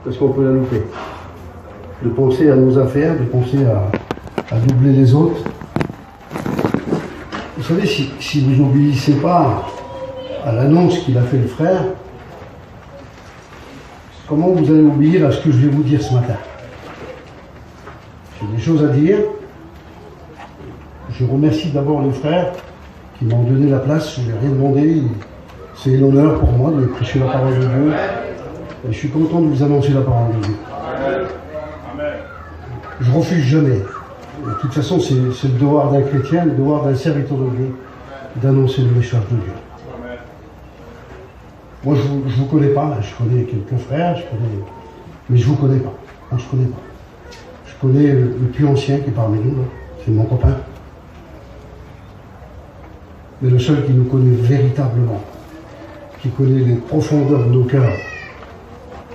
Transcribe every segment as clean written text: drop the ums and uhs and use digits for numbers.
parce qu'on peut la louper. De penser à nos affaires, de penser à doubler les autres. Vous savez, si vous n'obéissez pas à l'annonce qu'il a fait le frère, comment vous allez obéir à ce que je vais vous dire ce matin? J'ai des choses à dire. Je remercie d'abord les frères qui m'ont donné la place, je n'ai rien demandé. C'est l'honneur pour moi de prêcher la parole de Dieu. Et je suis content de vous annoncer la parole de Dieu. Je refuse jamais. De toute façon, c'est le devoir d'un chrétien, le devoir d'un serviteur de Dieu, d'annoncer le message de Dieu. Moi, je ne vous connais pas, je connais quelques frères, mais je ne vous connais pas. On ne se connaît pas. Je connais le plus ancien qui est parmi nous, c'est mon copain. Mais le seul qui nous connaît véritablement, qui connaît les profondeurs de nos cœurs,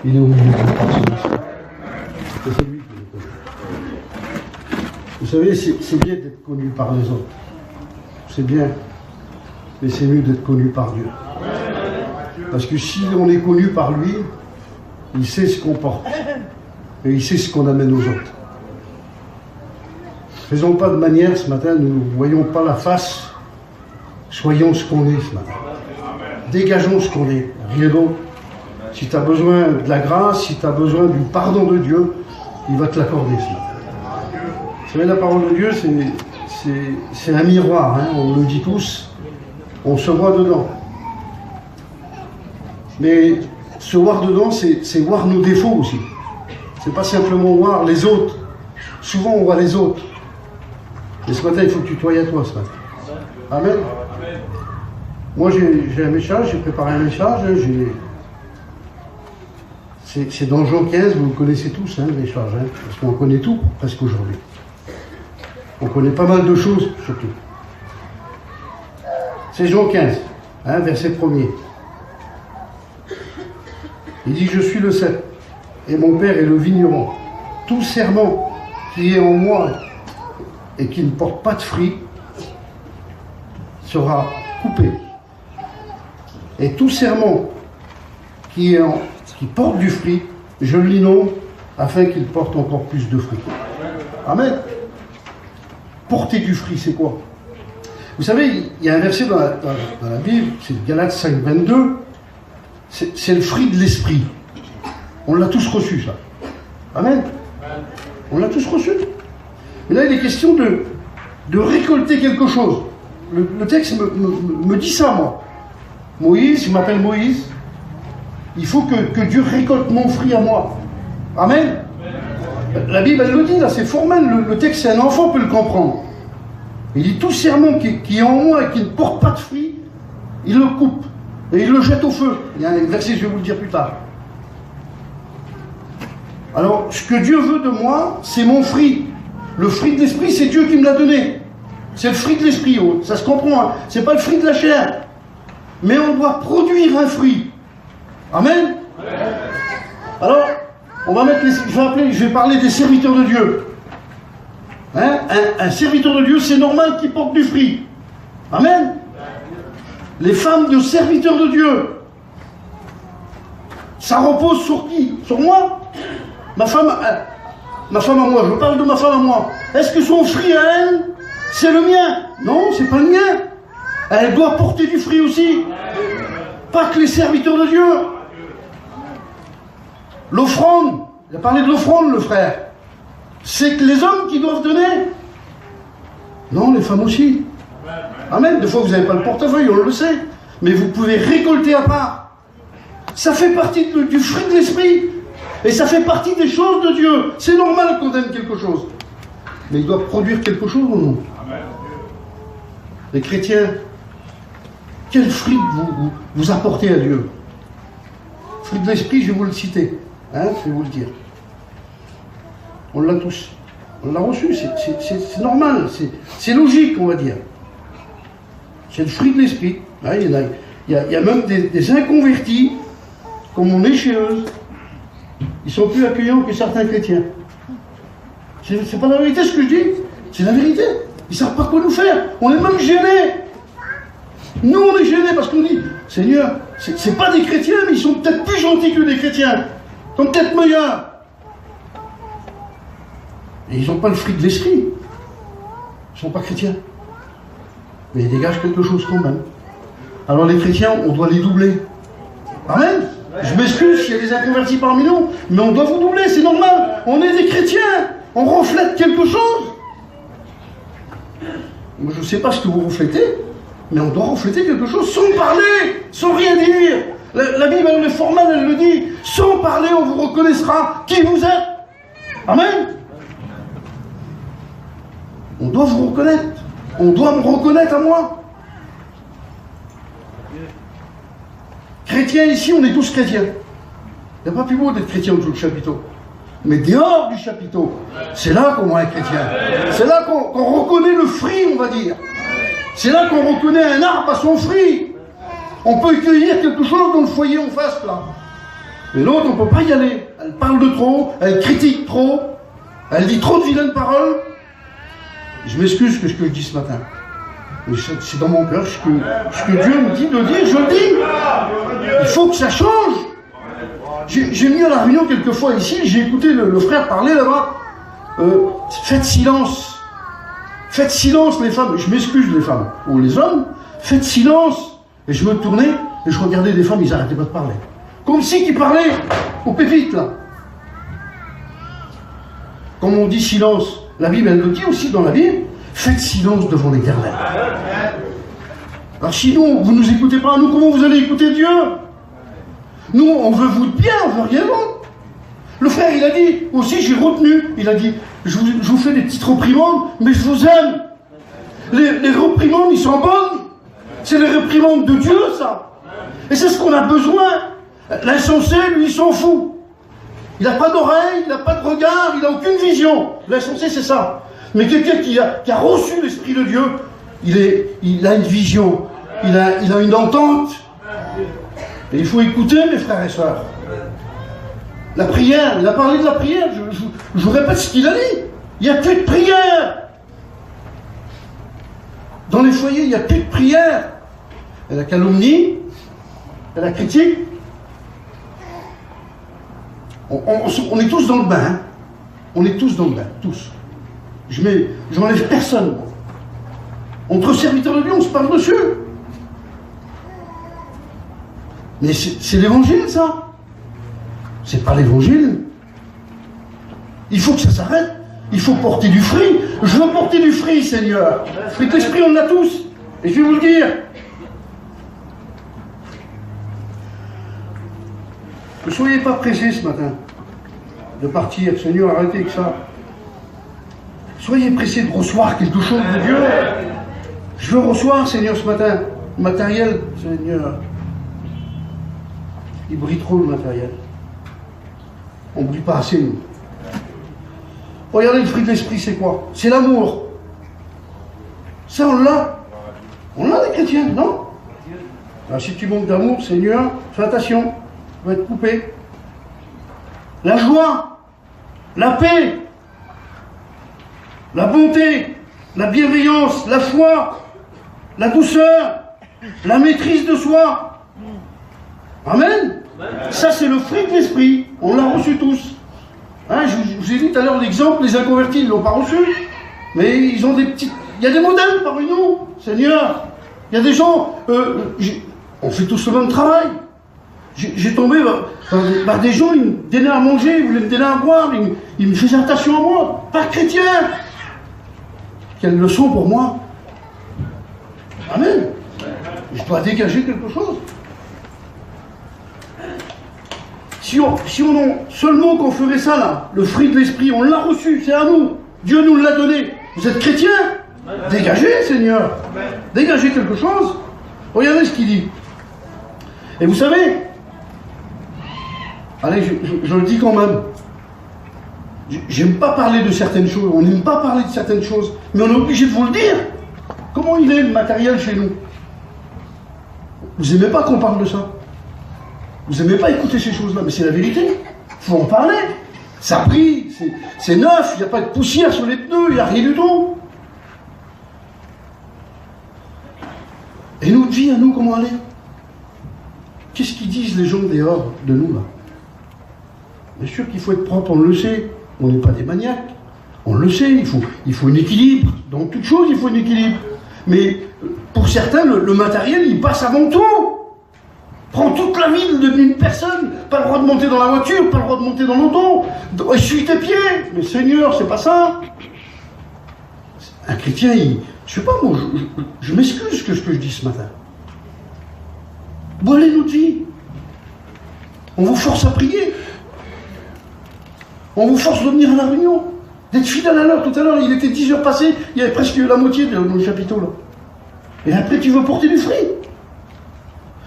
il est au milieu de nous par son esprit. C'est lui qui nous connaît. Vous savez, c'est bien d'être connu par les autres. C'est bien. Mais c'est mieux d'être connu par Dieu. Parce que si on est connu par lui, il sait ce qu'on porte. Et il sait ce qu'on amène aux autres. Faisons pas de manière ce matin, nous ne voyons pas la face. Soyons ce qu'on est ce matin. Dégageons ce qu'on est. Rien d'autre. Si tu as besoin de la grâce, si tu as besoin du pardon de Dieu, il va te l'accorder ce matin. Vous savez, la parole de Dieu, c'est un miroir. Hein, on le dit tous. On se voit dedans. Mais se voir dedans, c'est voir nos défauts aussi. C'est pas simplement voir les autres. Souvent, on voit les autres. Et ce matin, il faut que tu te voies à toi ce matin. Amen. Moi, j'ai un message, j'ai préparé un message. C'est dans Jean 15, vous le connaissez tous, hein, le message, hein, parce qu'on connaît tout, presque aujourd'hui. On connaît pas mal de choses, surtout. C'est Jean 15, hein, verset 1er. Il dit, je suis le cep, et mon Père est le vigneron. Tout serment qui est en moi et qui ne porte pas de fruit sera coupé. Et tout serment qui porte du fruit, je l'inonde afin qu'il porte encore plus de fruits. Amen. Porter du fruit, c'est quoi? Vous savez, il y a un verset dans la Bible, c'est Galates 5, 22. C'est le fruit de l'esprit. On l'a tous reçu, ça. Amen. On l'a tous reçu. Mais là, il est question de récolter quelque chose. Le texte me dit ça, moi. Moïse, je m'appelle Moïse. Il faut que Dieu récolte mon fruit à moi. Amen. La Bible, elle le dit, là, c'est formel. Le texte, c'est un enfant peut le comprendre. Il dit, tout serment qui est en moi et qui ne porte pas de fruit, il le coupe. Et il le jette au feu. Il y a un verset, je vais vous le dire plus tard. Alors, ce que Dieu veut de moi, c'est mon fruit. Le fruit de l'esprit, c'est Dieu qui me l'a donné. C'est le fruit de l'esprit, oh. Ça se comprend. Hein. C'est pas le fruit de la chair. Mais on doit produire un fruit. Amen. Alors, on va mettre je vais parler des serviteurs de Dieu. Hein? Un serviteur de Dieu, c'est normal qu'il porte du fruit. Amen. Les femmes de serviteurs de Dieu, ça repose sur qui? Sur moi? Ma femme à moi, je parle de ma femme à moi. Est-ce que son fruit à elle, c'est le mien? Non, c'est pas le mien. Elle doit porter du fruit aussi. Pas que les serviteurs de Dieu. L'offrande, il a parlé de l'offrande, le frère. C'est que les hommes qui doivent donner? Non, les femmes aussi. Amen. Des fois, vous n'avez pas le portefeuille, on le sait. Mais vous pouvez récolter à part. Ça fait partie du fruit de l'esprit. Et ça fait partie des choses de Dieu. C'est normal qu'on donne quelque chose. Mais il doit produire quelque chose ou non? Les chrétiens, quel fruit vous apportez à Dieu? Fruit de l'esprit, je vais vous le citer. Hein, je vais vous le dire. On l'a tous. On l'a reçu. C'est normal. C'est logique, on va dire. C'est le fruit de l'esprit. Hein, il y a même des inconvertis, comme on est chez eux. Ils sont plus accueillants que certains chrétiens. C'est pas la vérité ce que je dis. C'est la vérité. Ils ne savent pas quoi nous faire. On est même gênés. Nous, on est gênés parce qu'on dit, Seigneur, c'est pas des chrétiens, mais ils sont peut-être plus gentils que des chrétiens. sont peut-être meilleurs. Et ils n'ont pas le fruit de l'esprit. Ils ne sont pas chrétiens. Mais ils dégagent quelque chose quand même. Alors les chrétiens, on doit les doubler. Amen. Je m'excuse s'il y a des inconvertis parmi nous, mais on doit vous doubler, c'est normal. On est des chrétiens, on reflète quelque chose. Moi, je ne sais pas ce que vous reflétez, mais on doit refléter quelque chose sans parler, sans rien dire. La Bible, elle est formelle, elle le dit. Sans parler, on vous reconnaîtra qui vous êtes. Amen. On doit vous reconnaître. On doit me reconnaître à moi. Chrétiens ici, on est tous chrétiens. Il n'y a pas plus beau d'être chrétien autour du chapiteau. Mais dehors du chapiteau, c'est là qu'on va être chrétien. C'est là qu'on reconnaît le fruit, on va dire. C'est là qu'on reconnaît un arbre à son fruit. On peut cueillir quelque chose dans le foyer en face, là. Mais l'autre, on ne peut pas y aller. Elle parle de trop, elle critique trop, elle dit trop de vilaines paroles. Je m'excuse que ce que je dis ce matin. C'est dans mon cœur, ce que Dieu me dit de dire, je le dis. Il faut que ça change. J'ai mis à la réunion quelquefois ici, j'ai écouté le frère parler là-bas. Faites silence. Faites silence les femmes. Je m'excuse les femmes, ou les hommes. Faites silence. Et je me tournais et je regardais des femmes, ils n'arrêtaient pas de parler. Comme si qu'ils parlaient aux pépites là. Comme on dit silence, la Bible elle le dit aussi dans la Bible. Faites silence devant l'Éternel. Alors sinon, vous ne nous écoutez pas, nous, comment vous allez écouter Dieu? Nous, on veut vous bien, on veut rien d'autre. Le frère, il a dit, aussi j'ai retenu, il a dit, je vous fais des petites reprimandes, mais je vous aime. Les reprimandes, ils sont bonnes. C'est les reprimandes de Dieu, ça. Et c'est ce qu'on a besoin. L'insensé, lui, il s'en fout. Il n'a pas d'oreille, il n'a pas de regard, il n'a aucune vision. L'insensé, c'est ça. Mais quelqu'un qui a reçu l'Esprit de Dieu, il a une vision, il a une entente. Et il faut écouter, mes frères et sœurs. La prière, il a parlé de la prière, je vous répète ce qu'il a dit. Il n'y a plus de prière. Dans les foyers, il n'y a plus de prière. Il y a la calomnie, il y a la critique. On est tous dans le bain. Hein. On est tous dans le bain, tous. Je n'enlève personne. Entre serviteurs de Dieu, on se parle dessus. Mais c'est l'évangile, ça. C'est pas l'évangile. Il faut que ça s'arrête. Il faut porter du fruit. Je veux porter du fruit, Seigneur. Fruit de l'esprit, on l'a tous. Et je vais vous le dire. Ne soyez pas pressés ce matin de partir. Seigneur, arrêtez avec ça. Soyez pressés de recevoir quelque chose de Dieu. Je veux recevoir, Seigneur, ce matin. Le matériel, Seigneur. Il brille trop, le matériel. On ne brille pas assez, nous. Regardez, le fruit de l'esprit, c'est quoi? C'est l'amour. Ça, on l'a. On l'a, les chrétiens, non? Alors, si tu manques d'amour, Seigneur, fais attention. Tu vas être coupé. La joie, la paix, la bonté, la bienveillance, la foi, la douceur, la maîtrise de soi. Amen. Ça, c'est le fruit de l'esprit. On l'a reçu tous. Hein, je vous ai dit tout à l'heure l'exemple, les inconvertis, ils ne l'ont pas reçu. Mais ils ont des petits... Il y a des modèles parmi nous, Seigneur. Il y a des gens... on fait tous le même travail. J'ai tombé par des gens, ils me donnaient à manger, ils voulaient me donner à boire, ils me faisaient attention à moi. Pas chrétien. Quelle leçon pour moi. Amen. Je dois dégager quelque chose. Si on seulement qu'on ferait ça là, le fruit de l'esprit, on l'a reçu, c'est à nous. Dieu nous l'a donné. Vous êtes chrétiens? Dégagez, Seigneur. Dégagez quelque chose. Regardez ce qu'il dit. Et vous savez, allez, je le dis quand même. J'aime pas parler de certaines choses. On n'aime pas parler de certaines choses. Mais on est obligé de vous le dire. Comment il est le matériel chez nous? Vous n'aimez pas qu'on parle de ça? Vous n'aimez pas écouter ces choses-là, mais c'est la vérité. Il faut en parler. Ça brille, c'est neuf, il n'y a pas de poussière sur les pneus, il n'y a rien du tout. Et notre vie à nous, comment elle est? Qu'est-ce qu'ils disent les gens dehors de nous là? Bien sûr qu'il faut être propre, on le sait. On n'est pas des maniaques. On le sait, il faut un équilibre. Dans toute chose, il faut un équilibre. Mais pour certains, le matériel, il passe avant tout. Prends toute la vie d'une personne. Pas le droit de monter dans la voiture, pas le droit de monter dans l'auto. Essuie tes pieds. Mais Seigneur, c'est pas ça. Un chrétien, je sais pas, moi, je m'excuse que ce que je dis ce matin. Où est notre vie? On vous force à prier. On vous force de venir à la réunion. D'être fidèle à l'heure. Tout à l'heure, il était 10 heures passées, il y avait presque la moitié de nos chapiteaux là. Et après, tu veux porter du fruit.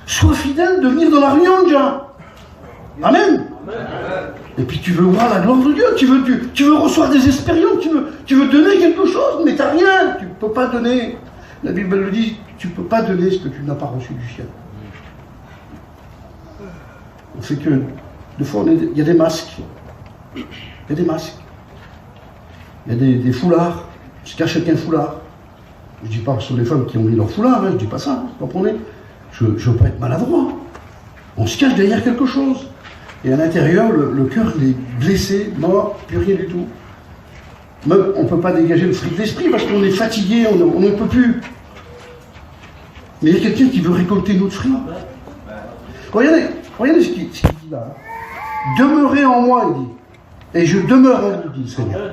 Sois fidèle de venir dans la réunion déjà. Amen. Et puis tu veux voir la gloire de Dieu, tu veux recevoir des expériences, tu veux donner quelque chose, mais tu n'as rien. Tu ne peux pas donner. La Bible le dit, tu ne peux pas donner ce que tu n'as pas reçu du ciel. On fait que, des fois, il y a des masques. Il y a des masques. Il y a des foulards. On se cache avec un foulard. Je ne dis pas sur les femmes qui ont mis leur foulard, hein, je ne dis pas ça, vous comprenez? Je ne veux pas être maladroit. On se cache derrière quelque chose. Et à l'intérieur, le cœur, il est blessé, mort, plus rien du tout. Même, on ne peut pas dégager le fruit de l'esprit parce qu'on est fatigué, on n'en peut plus. Mais il y a quelqu'un qui veut récolter notre fruit. Regardez ce qu'il dit là. Demeurez en moi, il dit. Et je demeure en vous, dit le Seigneur.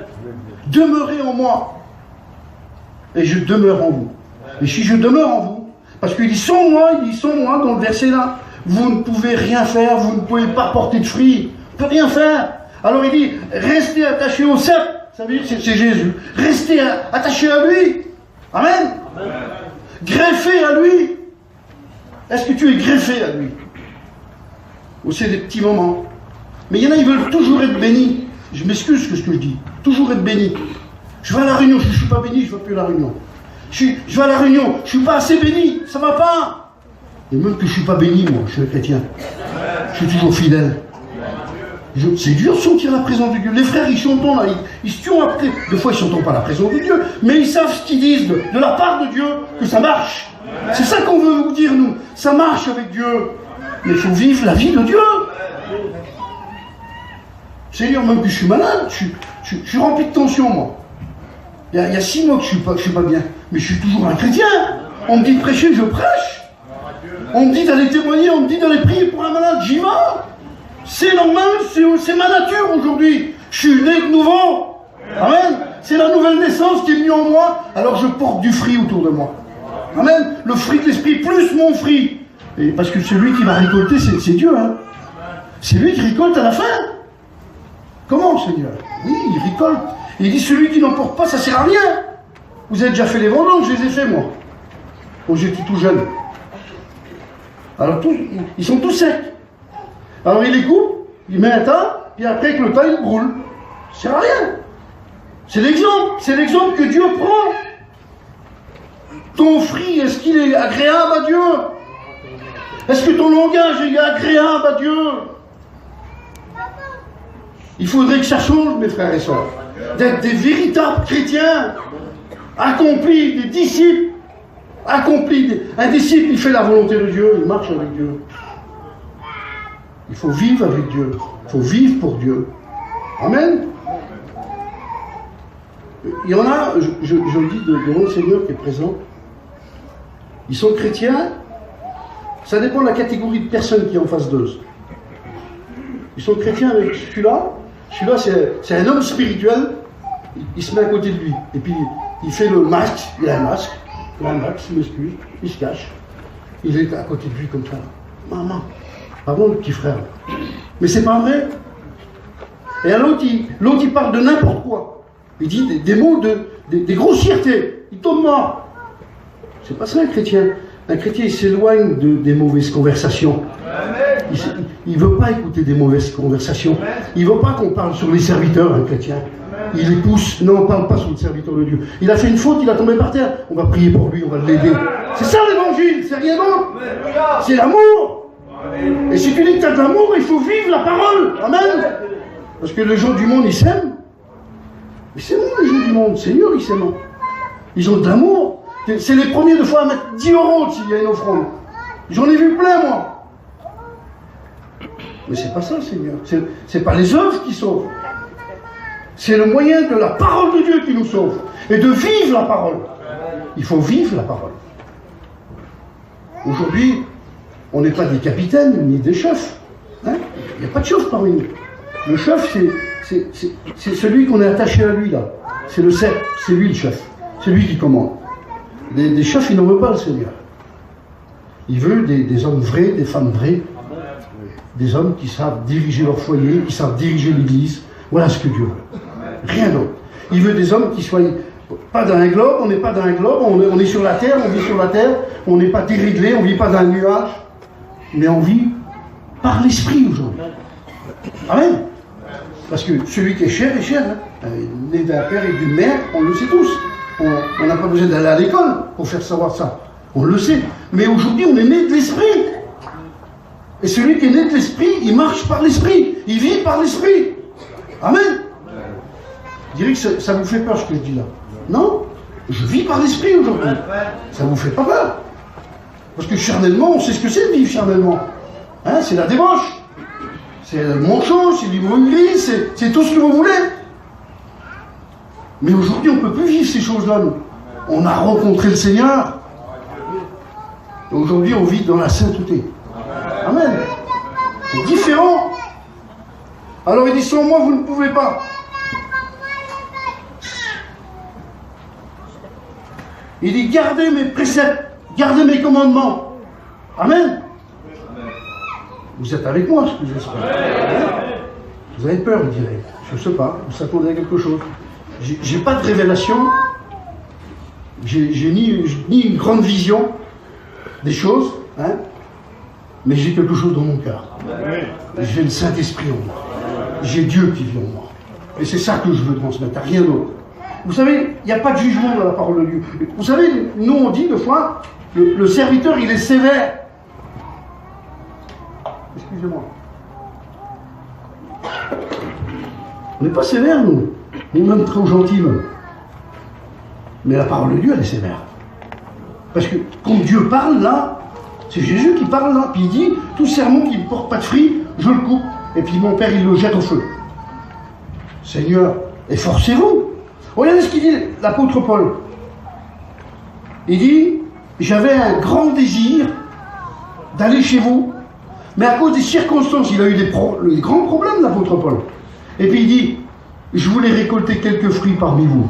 Demeurez en moi. Et je demeure en vous. Et si je demeure en vous, parce qu'il dit sans moi, dans le verset là, vous ne pouvez rien faire, vous ne pouvez pas porter de fruits, vous ne pouvez rien faire. Alors il dit, restez attachés au cep, ça veut dire c'est Jésus, restez attachés à lui. Amen. Greffé à lui. Est-ce que tu es greffé à lui? Ou c'est des petits moments? Mais il y en a, ils veulent toujours être bénis. Je m'excuse que ce que je dis. Toujours être béni. Je vais à la réunion, je ne suis pas béni, je ne vais plus à la réunion. Je vais à la réunion, je ne suis pas assez béni, ça ne va pas. Et même que je ne suis pas béni, moi, je suis un chrétien. Je suis toujours fidèle. C'est dur de sentir la présence de Dieu. Les frères, ils chantent là, ils se tuent après. Des fois, ils ne sentent pas la présence de Dieu, mais ils savent ce qu'ils disent de la part de Dieu, que ça marche. C'est ça qu'on veut vous dire, nous. Ça marche avec Dieu. Mais il faut vivre la vie de Dieu. Seigneur, même que je suis malade, je suis rempli de tension, moi. Il y a 6 mois que je ne suis pas bien. Mais je suis toujours un chrétien. On me dit de prêcher, je prêche. On me dit d'aller témoigner, on me dit d'aller prier pour un malade, j'y vais. C'est normal, c'est ma nature aujourd'hui. Je suis né de nouveau. Amen. C'est la nouvelle naissance qui est venue en moi. Alors je porte du fruit autour de moi. Amen. Le fruit de l'esprit plus mon fruit. Et parce que celui qui va récolter, c'est Dieu. Hein. C'est lui qui récolte à la fin. Comment, Seigneur? Oui, il récolte. Il dit, celui qui n'en porte pas, ça ne sert à rien. Vous avez déjà fait les vendanges, je les ai fait, moi. Quand j'étais tout jeune. Alors, ils sont tous secs. Alors, il les coupe, il met un tas, puis après, avec le tas, il brûle. Ça ne sert à rien. C'est l'exemple que Dieu prend. Ton fruit, est-ce qu'il est agréable à Dieu? Est-ce que ton langage est agréable à Dieu? Il faudrait que ça change, mes frères et sœurs. D'être des véritables chrétiens, accomplis, des disciples, accomplis. Un disciple, il fait la volonté de Dieu, il marche avec Dieu. Il faut vivre avec Dieu. Il faut vivre pour Dieu. Amen. Il y en a, je le dis devant le Seigneur qui est présent, ils sont chrétiens, ça dépend de la catégorie de personnes qui est en face d'eux. Ils sont chrétiens avec celui-là c'est un homme spirituel, il se met à côté de lui, et puis il fait le masque, il a un masque, il m'excuse, il se cache, il est à côté de lui comme ça. Maman, pardon le petit frère, mais c'est pas vrai. Et à l'autre, il parle de n'importe quoi. Il dit des mots, des grossièretés. Il tombe mort. C'est pas ça un chrétien. Un chrétien, il s'éloigne des mauvaises conversations. Il ne veut pas écouter des mauvaises conversations. Il ne veut pas qu'on parle sur les serviteurs, un chrétien. Il les pousse. Non, on ne parle pas sur le serviteur de Dieu. Il a fait une faute, il a tombé par terre. On va prier pour lui, on va l'aider. C'est ça l'évangile, c'est rien d'autre. C'est l'amour. Et si tu dis que tu as de l'amour, il faut vivre la parole. Amen. Parce que les gens du monde, ils s'aiment. Mais c'est bon, les gens du monde. Seigneur, ils s'aiment. Ils ont de l'amour. C'est les premiers de fois à mettre 10 € s'il y a une offrande. J'en ai vu plein, moi. Mais c'est pas ça, Seigneur. C'est pas les œuvres qui sauvent. C'est le moyen de la parole de Dieu qui nous sauve. Et de vivre la parole. Il faut vivre la parole. Aujourd'hui, on n'est pas des capitaines ni des chefs. Hein? Il n'y a pas de chef parmi nous. Le chef, c'est celui qu'on est attaché à lui, là. C'est le cerf, c'est lui le chef. C'est lui qui commande. Des chefs, il n'en veut pas, le Seigneur. Il veut des hommes vrais, des femmes vraies. Des hommes qui savent diriger leur foyer, qui savent diriger l'église. Voilà ce que Dieu veut. Rien d'autre. Il veut des hommes qui soient pas dans un globe, on n'est pas dans un globe, on est sur la terre, on vit sur la terre, on n'est pas déréglé, on ne vit pas dans un nuage, mais on vit par l'esprit aujourd'hui. Amen. Parce que celui qui est cher est cher. Hein. Né d'un père et d'une mère, on le sait tous. On n'a pas besoin d'aller à l'école pour faire savoir ça. On le sait. Mais aujourd'hui, on est né de l'esprit. Et celui qui est né de l'esprit, il marche par l'esprit. Il vit par l'esprit. Amen. Je dirais que ça vous fait peur ce que je dis là. Non, je vis par l'esprit aujourd'hui. Ça ne vous fait pas peur. Parce que charnellement, on sait ce que c'est de vivre charnellement. Hein, c'est la débauche. C'est le manchot, c'est l'ivrognerie, c'est tout ce que vous voulez. Mais aujourd'hui, on ne peut plus vivre ces choses-là, nous. On a rencontré le Seigneur. Et aujourd'hui, on vit dans la sainteté. Amen. C'est différent. Alors il dit, sans moi, vous ne pouvez pas. Il dit, gardez mes préceptes, gardez mes commandements. Amen. Vous êtes avec moi, ce que j'espère. Vous avez peur, vous direz. Je ne sais pas, vous s'attendez à quelque chose. J'ai pas de révélation. J'ai ni une grande vision des choses, hein, mais j'ai quelque chose dans mon cœur. J'ai le Saint-Esprit en moi. J'ai Dieu qui vit en moi. Et c'est ça que je veux transmettre, à rien d'autre. Vous savez, il n'y a pas de jugement dans la parole de Dieu. Vous savez, nous on dit des fois, le serviteur il est sévère. Excusez-moi. On n'est pas sévère, nous. On est même très gentils, même. Mais la parole de Dieu, elle est sévère. Parce que quand Dieu parle, là, c'est Jésus qui parle, là. Puis il dit, tout sermon qui ne porte pas de fruit, je le coupe. Et puis mon Père, il le jette au feu. Seigneur, efforcez-vous. Regardez ce qu'il dit l'apôtre Paul. Il dit, j'avais un grand désir d'aller chez vous, mais à cause des circonstances, il a eu des grands problèmes, l'apôtre Paul. Et puis il dit, je voulais récolter quelques fruits parmi vous.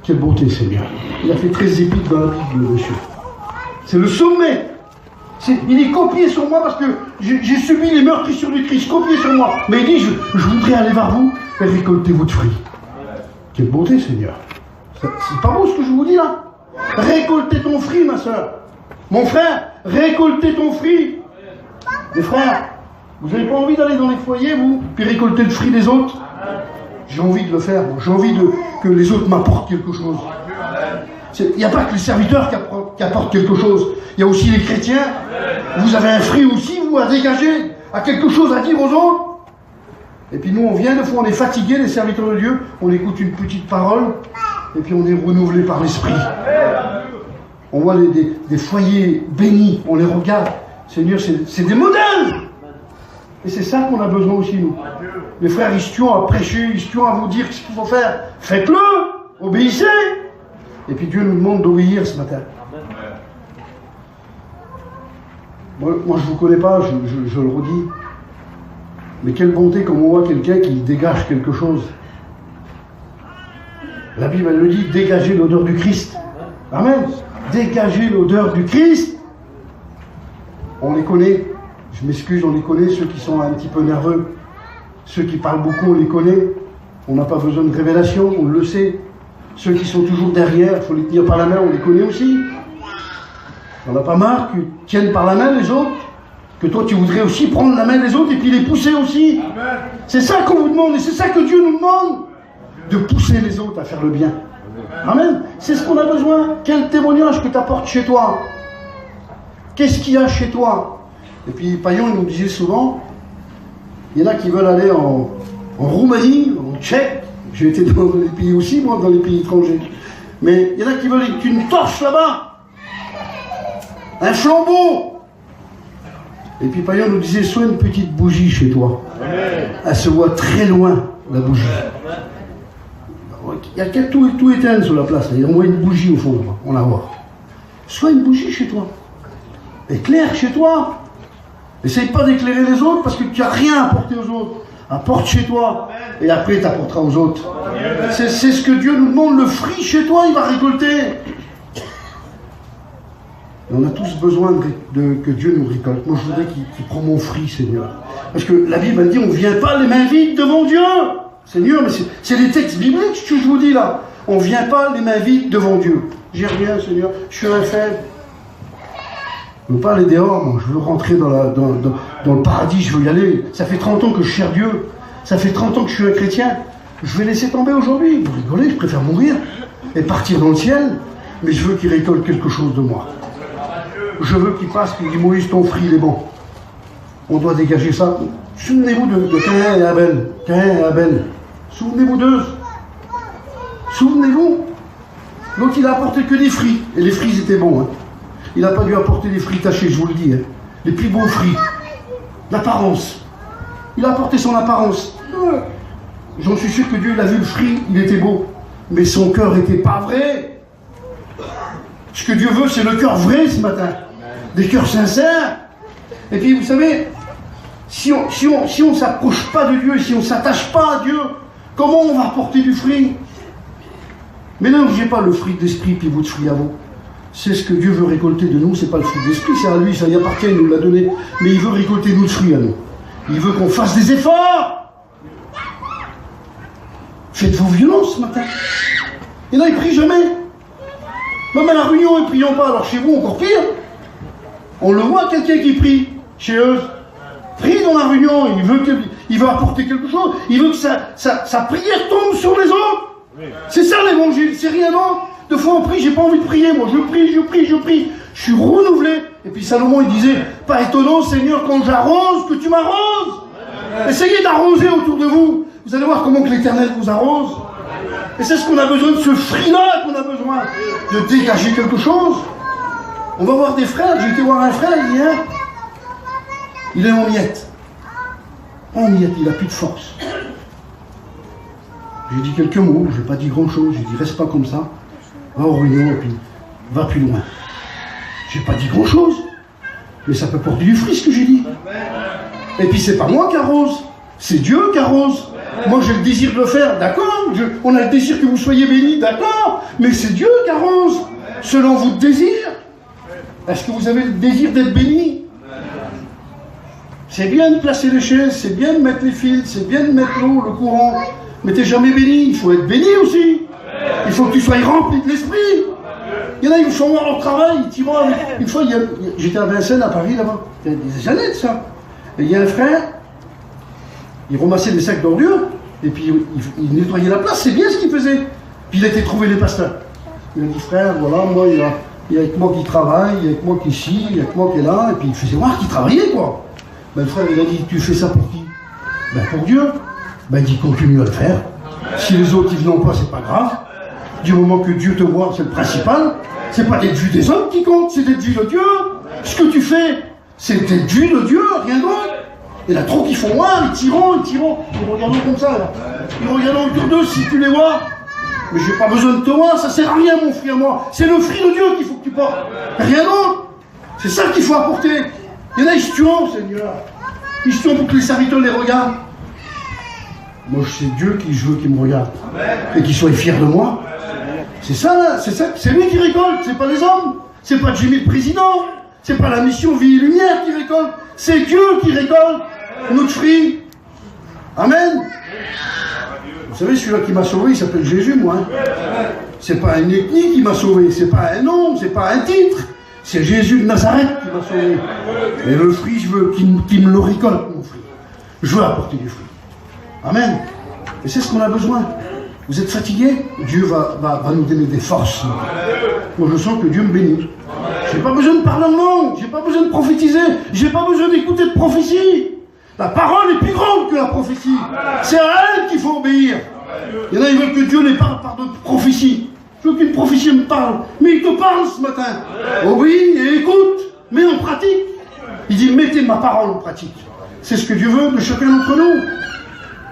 Quelle beauté, Seigneur. Il a fait 13 épîtres dans la Bible, monsieur. C'est le sommet. Il est copié sur moi parce que j'ai subi les meurtrissures du Christ, copié sur moi. Mais il dit, je voudrais aller vers vous et récolter votre fruit. Quelle beauté, Seigneur. C'est pas beau ce que je vous dis là. Récoltez ton fruit, ma soeur. Mon frère, récoltez ton fruit. Les frères, vous n'avez pas envie d'aller dans les foyers, vous, puis récolter le fruit des autres? J'ai envie de le faire. J'ai envie que les autres m'apportent quelque chose. Il n'y a pas que les serviteurs qui apportent quelque chose. Il y a aussi les chrétiens. Vous avez un fruit aussi, vous, à dégager, à quelque chose à dire aux autres. Et puis nous, on vient, des fois, on est fatigués, les serviteurs de Dieu. On écoute une petite parole, et puis on est renouvelé par l'Esprit. On voit des foyers bénis, on les regarde. Seigneur, c'est des modèles. Et c'est ça qu'on a besoin aussi, nous. Les frères, ils se tuent à prêcher, ils se tuent à vous dire ce qu'il faut faire. Faites-le, obéissez. Et puis Dieu nous demande d'obéir ce matin. Moi je ne vous connais pas, je le redis. Mais quelle bonté quand on voit quelqu'un qui dégage quelque chose. La Bible, elle le dit, dégagez l'odeur du Christ. Amen. Dégagez l'odeur du Christ. On les connaît. Je m'excuse, on les connaît, ceux qui sont un petit peu nerveux. Ceux qui parlent beaucoup, on les connaît. On n'a pas besoin de révélation, on le sait. Ceux qui sont toujours derrière, il faut les tenir par la main, on les connaît aussi. On n'a pas marre qu'ils tiennent par la main les autres, que toi tu voudrais aussi prendre la main des autres et puis les pousser aussi. C'est ça qu'on vous demande et c'est ça que Dieu nous demande, de pousser les autres à faire le bien. Amen. C'est ce qu'on a besoin. Quel témoignage que tu apportes chez toi? Qu'est-ce qu'il y a chez toi? Et puis Paillon il nous disait souvent, il y en a qui veulent aller en Roumanie, en Tchèque. J'ai été dans les pays aussi, moi, dans les pays étrangers. Mais il y en a qui veulent une torche là-bas, un flambeau. Et puis Payon nous disait, sois une petite bougie chez toi. Elle se voit très loin, la bougie. Il n'y a qu'à tout éteindre sur la place. Il y a au moins une bougie au fond, on la voit. Sois une bougie chez toi. Éclaire chez toi. N'essaye pas d'éclairer les autres parce que tu n'as rien à apporter aux autres. Apporte chez toi. Et après, tu apporteras aux autres. C'est ce que Dieu nous demande. Le fruit chez toi, il va récolter. Et on a tous besoin que Dieu nous récolte. Moi, je voudrais qu'il prenne mon fruit, Seigneur. Parce que la Bible dit, on ne vient pas les mains vides devant Dieu. Seigneur, mais c'est les textes bibliques que je vous dis là. On ne vient pas les mains vides devant Dieu. J'ai rien, Seigneur. Je suis un faible. Je ne veux pas aller dehors, moi. Je veux rentrer dans le paradis. Je veux y aller. Ça fait 30 ans que je cherche Dieu. Ça fait 30 ans que je suis un chrétien. Je vais laisser tomber aujourd'hui. Vous rigolez, je préfère mourir et partir dans le ciel. Mais je veux qu'il récolte quelque chose de moi. Je veux qu'il passe, qu'il dit, Moïse, ton fruit, il est bon. On doit dégager ça. Souvenez-vous de Caïn et Abel. Caïn et Abel. Souvenez-vous d'eux. Souvenez-vous. Donc il a apporté que des fruits. Et les fruits étaient bons. Hein. Il n'a pas dû apporter des fruits tachés, je vous le dis. Hein. Les plus beaux fruits. L'apparence. Il a apporté son apparence. J'en suis sûr que Dieu, il a vu le fruit, il était beau. Mais son cœur n'était pas vrai. Ce que Dieu veut, c'est le cœur vrai ce matin. Des cœurs sincères. Et puis, vous savez, si on ne s'approche pas de Dieu, si on ne s'attache pas à Dieu, comment on va apporter du fruit? Mais non, je n'ai pas le fruit de l'esprit, puis votre fruit à vous. C'est ce que Dieu veut récolter de nous, c'est pas le fruit de l'esprit, c'est à lui, ça y appartient, il nous l'a donné. Mais il veut récolter notre fruit à nous. Il veut qu'on fasse des efforts. Faites vos violences ce matin. Il y en a, ils prient jamais. Même à la réunion, ils ne prient pas. Alors chez vous, encore pire. On le voit, quelqu'un qui prie chez eux. Prie dans la réunion, il veut apporter quelque chose. Il veut que sa prière tombe sur les autres. Oui. C'est ça l'évangile, c'est rien d'autre. Deux fois on prie, j'ai pas envie de prier, moi je prie. Je suis renouvelé. Et puis Salomon il disait, pas étonnant Seigneur quand j'arrose que tu m'arroses. Essayez d'arroser autour de vous. Vous allez voir comment que l'Éternel vous arrose. Et c'est ce qu'on a besoin de ce fruit-là qu'on a besoin. De dégager quelque chose. On va voir des frères, j'ai été voir un frère hier. Il est en miettes. En miettes, il n'a plus de force. J'ai dit quelques mots, je n'ai pas dit grand-chose. J'ai dit reste pas comme ça. Va au réunion et puis va plus loin. J'ai pas dit grand-chose. Mais ça peut porter du fruit ce que j'ai dit. Et puis c'est pas moi qui arrose. C'est Dieu qui arrose. Moi j'ai le désir de le faire, d'accord. On a le désir que vous soyez bénis, d'accord. Mais c'est Dieu qui arrose. Selon votre désir. Est-ce que vous avez le désir d'être béni? C'est bien de placer les chaises, c'est bien de mettre les fils, c'est bien de mettre l'eau, le courant. Mais t'es jamais béni, il faut être béni aussi. Il faut que tu sois rempli de l'esprit. Il y en a, ils font voir leur travail, ils tirent. Une fois, j'étais à Vincennes, à Paris, là-bas. Il y a des années de ça. Et il y a un frère, il ramassait des sacs d'ordures, et puis il nettoyait la place, c'est bien ce qu'il faisait. Puis il a été trouver les pasteurs. Il a dit, frère, voilà, moi, il y a avec moi qui travaille, il y a avec moi qui chie, il y a avec moi qui est là, et puis il faisait voir qu'il travaillait, quoi. Ben, le frère, il a dit, tu fais ça pour qui? Ben, pour Dieu. Ben, il dit, continue à le faire. Si les autres, ils n'ont pas, c'est pas grave. Du moment que Dieu te voit, c'est le principal. C'est pas d'être vu des hommes qui compte, c'est d'être vu de Dieu. Ce que tu fais, c'est d'être vu de Dieu, rien d'autre. Il y en a trop qui font voir, ils tirent. Ils regardent comme ça, là. Ils regardent autour d'eux, si tu les vois. Mais j'ai pas besoin de te voir, ça sert à rien, mon fruit à moi. C'est le fruit de Dieu qu'il faut que tu portes. Rien d'autre. C'est ça qu'il faut apporter. Il y en a, ils se tuent, Seigneur. Ils se tuent pour que les serviteurs les regardent. Moi, c'est Dieu qui je veux qu'il me regarde. Et qu'il soit fier de moi. C'est ça, là. C'est lui qui récolte, c'est pas les hommes. C'est pas Jimmy le président. C'est pas la mission Vie et Lumière qui récolte. C'est Dieu qui récolte notre fruit. Amen. Vous savez, celui-là qui m'a sauvé, il s'appelle Jésus, moi. Hein. C'est pas une ethnie qui m'a sauvé, c'est pas un nom, c'est pas un titre. C'est Jésus de Nazareth qui m'a sauvé. Et le fruit, je veux qu'il me le récolte, mon fruit. Je veux apporter du fruit. Amen. Et c'est ce qu'on a besoin. Vous êtes fatigués? Dieu va nous donner des forces. Moi, je sens que Dieu me bénit. Je n'ai pas besoin de parler en langue, je n'ai pas besoin de prophétiser, je n'ai pas besoin d'écouter de prophétie. La parole est plus grande que la prophétie. C'est à elle qu'il faut obéir. Il y en a, ils veulent que Dieu les parle par d'autres prophéties. Je veux qu'une prophétie me parle. Mais il te parle ce matin. Obéis et écoute. Mets en pratique. Il dit, mettez ma parole en pratique. C'est ce que Dieu veut de chacun d'entre nous.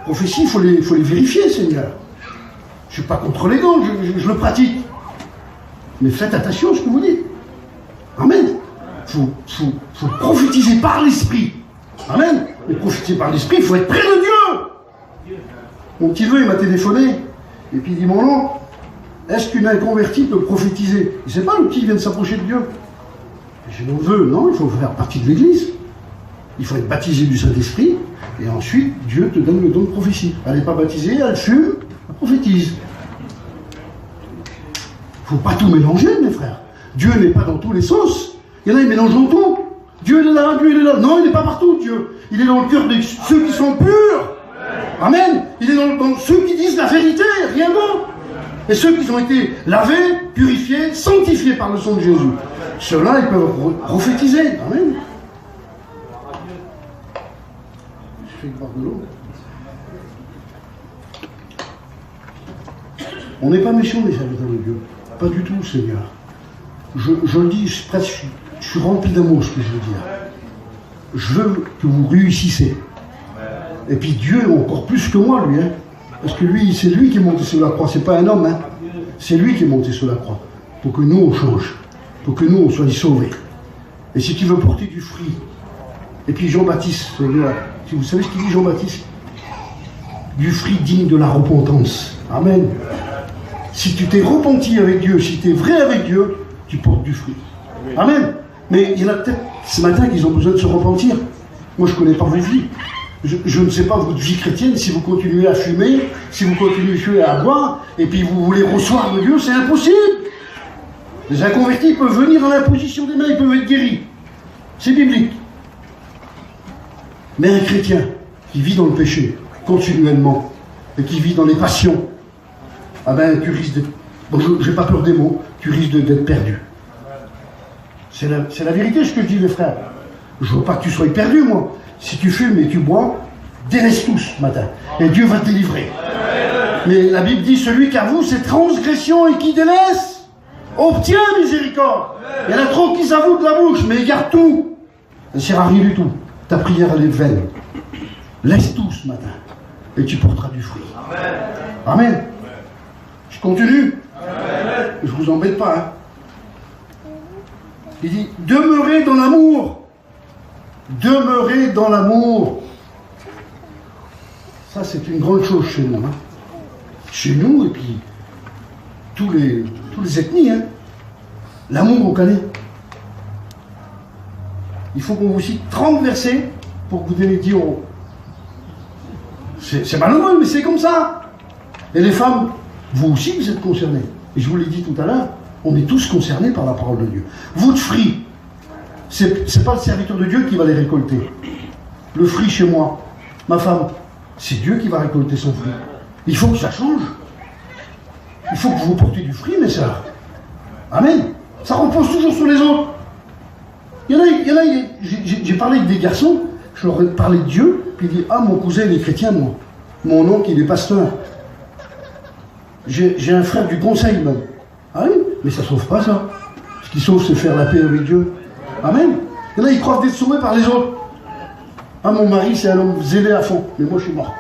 Prophétie, il faut les vérifier, Seigneur. Je ne suis pas contre les dons, je le pratique. Mais faites attention à ce que vous dites. Amen. Il faut prophétiser par l'Esprit. Amen. Mais prophétiser par l'Esprit, il faut être près de Dieu. Mon petit neveu, il m'a téléphoné. Et puis il dit, mon oncle, est-ce qu'une inconvertie peut prophétiser? Il ne sait pas, le petit vient de s'approcher de Dieu. J'ai mon neveu, non, il faut faire partie de l'Église. Il faut être baptisé du Saint-Esprit. Et ensuite, Dieu te donne le don de prophétie. Elle n'est pas baptisée, elle fume, elle prophétise. Il ne faut pas tout mélanger, mes frères. Dieu n'est pas dans tous les sens. Il y en a, ils mélangent tout. Dieu est là, Dieu est là. Non, il n'est pas partout, Dieu. Il est dans le cœur de ceux qui sont purs. Amen. Il est dans ceux qui disent la vérité, rien d'autre. Et ceux qui ont été lavés, purifiés, sanctifiés par le sang de Jésus. Ceux-là, ils peuvent prophétiser. Amen. Je fais boire de l'eau. On n'est pas méchants, les serviteurs de Dieu. Pas du tout, Seigneur. Je le dis, je suis rempli d'amour, ce que je veux dire. Je veux que vous réussissez. Et puis Dieu, encore plus que moi, lui. Hein. Parce que lui, c'est lui qui est monté sur la croix. C'est pas un homme. Hein. C'est lui qui est monté sur la croix. Pour que nous, on change. Pour que nous, on soit sauvés. Et si tu veux porter du fruit. Et puis Jean-Baptiste, vous savez ce qu'il dit Jean-Baptiste? Du fruit digne de la repentance. Amen. Si tu t'es repenti avec Dieu, si tu es vrai avec Dieu, tu portes du fruit. Amen. Mais il y en a peut-être ce matin qui ont besoin de se repentir. Moi, je ne connais pas vos vies. Je ne sais pas votre vie chrétienne, si vous continuez à fumer, si vous continuez à boire, et puis vous voulez recevoir de Dieu, c'est impossible. Les inconvertis peuvent venir dans l'imposition des mains, ils peuvent être guéris. C'est biblique. Mais un chrétien qui vit dans le péché, continuellement, et qui vit dans les passions, ah ben, tu risques d'être... Bon, je n'ai pas peur des mots, tu risques d'être perdu. C'est la vérité, ce que je dis, mes frères. Je ne veux pas que tu sois perdu, moi. Si tu fumes et tu bois, délaisse tout ce matin. Et Dieu va te délivrer. Mais la Bible dit, celui qui avoue ses transgressions et qui délaisse, obtient miséricorde. Il y en a trop qui s'avouent de la bouche, mais ils gardent tout. Ça ne sert à rien du tout. Ta prière, elle est vaine. Laisse tout ce matin. Et tu porteras du fruit. Amen. Je continue. Je ne vous embête pas. Hein. Il dit, demeurez dans l'amour. Demeurez dans l'amour. Ça, c'est une grande chose chez nous. Hein. Chez nous, et puis tous les ethnies. Hein. L'amour, on connaît. Il faut qu'on vous cite 30 versets pour que vous ayez dit oh. C'est malheureux, mais c'est comme ça. Et les femmes, vous aussi, vous êtes concernés. Et je vous l'ai dit tout à l'heure, on est tous concernés par la parole de Dieu. Votre fruit, c'est pas le serviteur de Dieu qui va les récolter. Le fruit chez moi, ma femme, c'est Dieu qui va récolter son fruit. Il faut que ça change. Il faut que vous portiez du fruit, mes sœurs. Amen. Ça repose toujours sur les autres. Il y en a, j'ai parlé avec des garçons, je leur ai parlé de Dieu, puis ils disent, ah, mon cousin, il est chrétien, moi. Mon oncle, il est pasteur. J'ai un frère du conseil, même. Ah oui, mais ça ne sauve pas, ça. Ce qui sauve, c'est faire la paix avec Dieu. Amen. Il y en a, ils croient d'être sauvés par les autres. Ah, mon mari, c'est un homme zélé à fond, mais moi, je suis mort.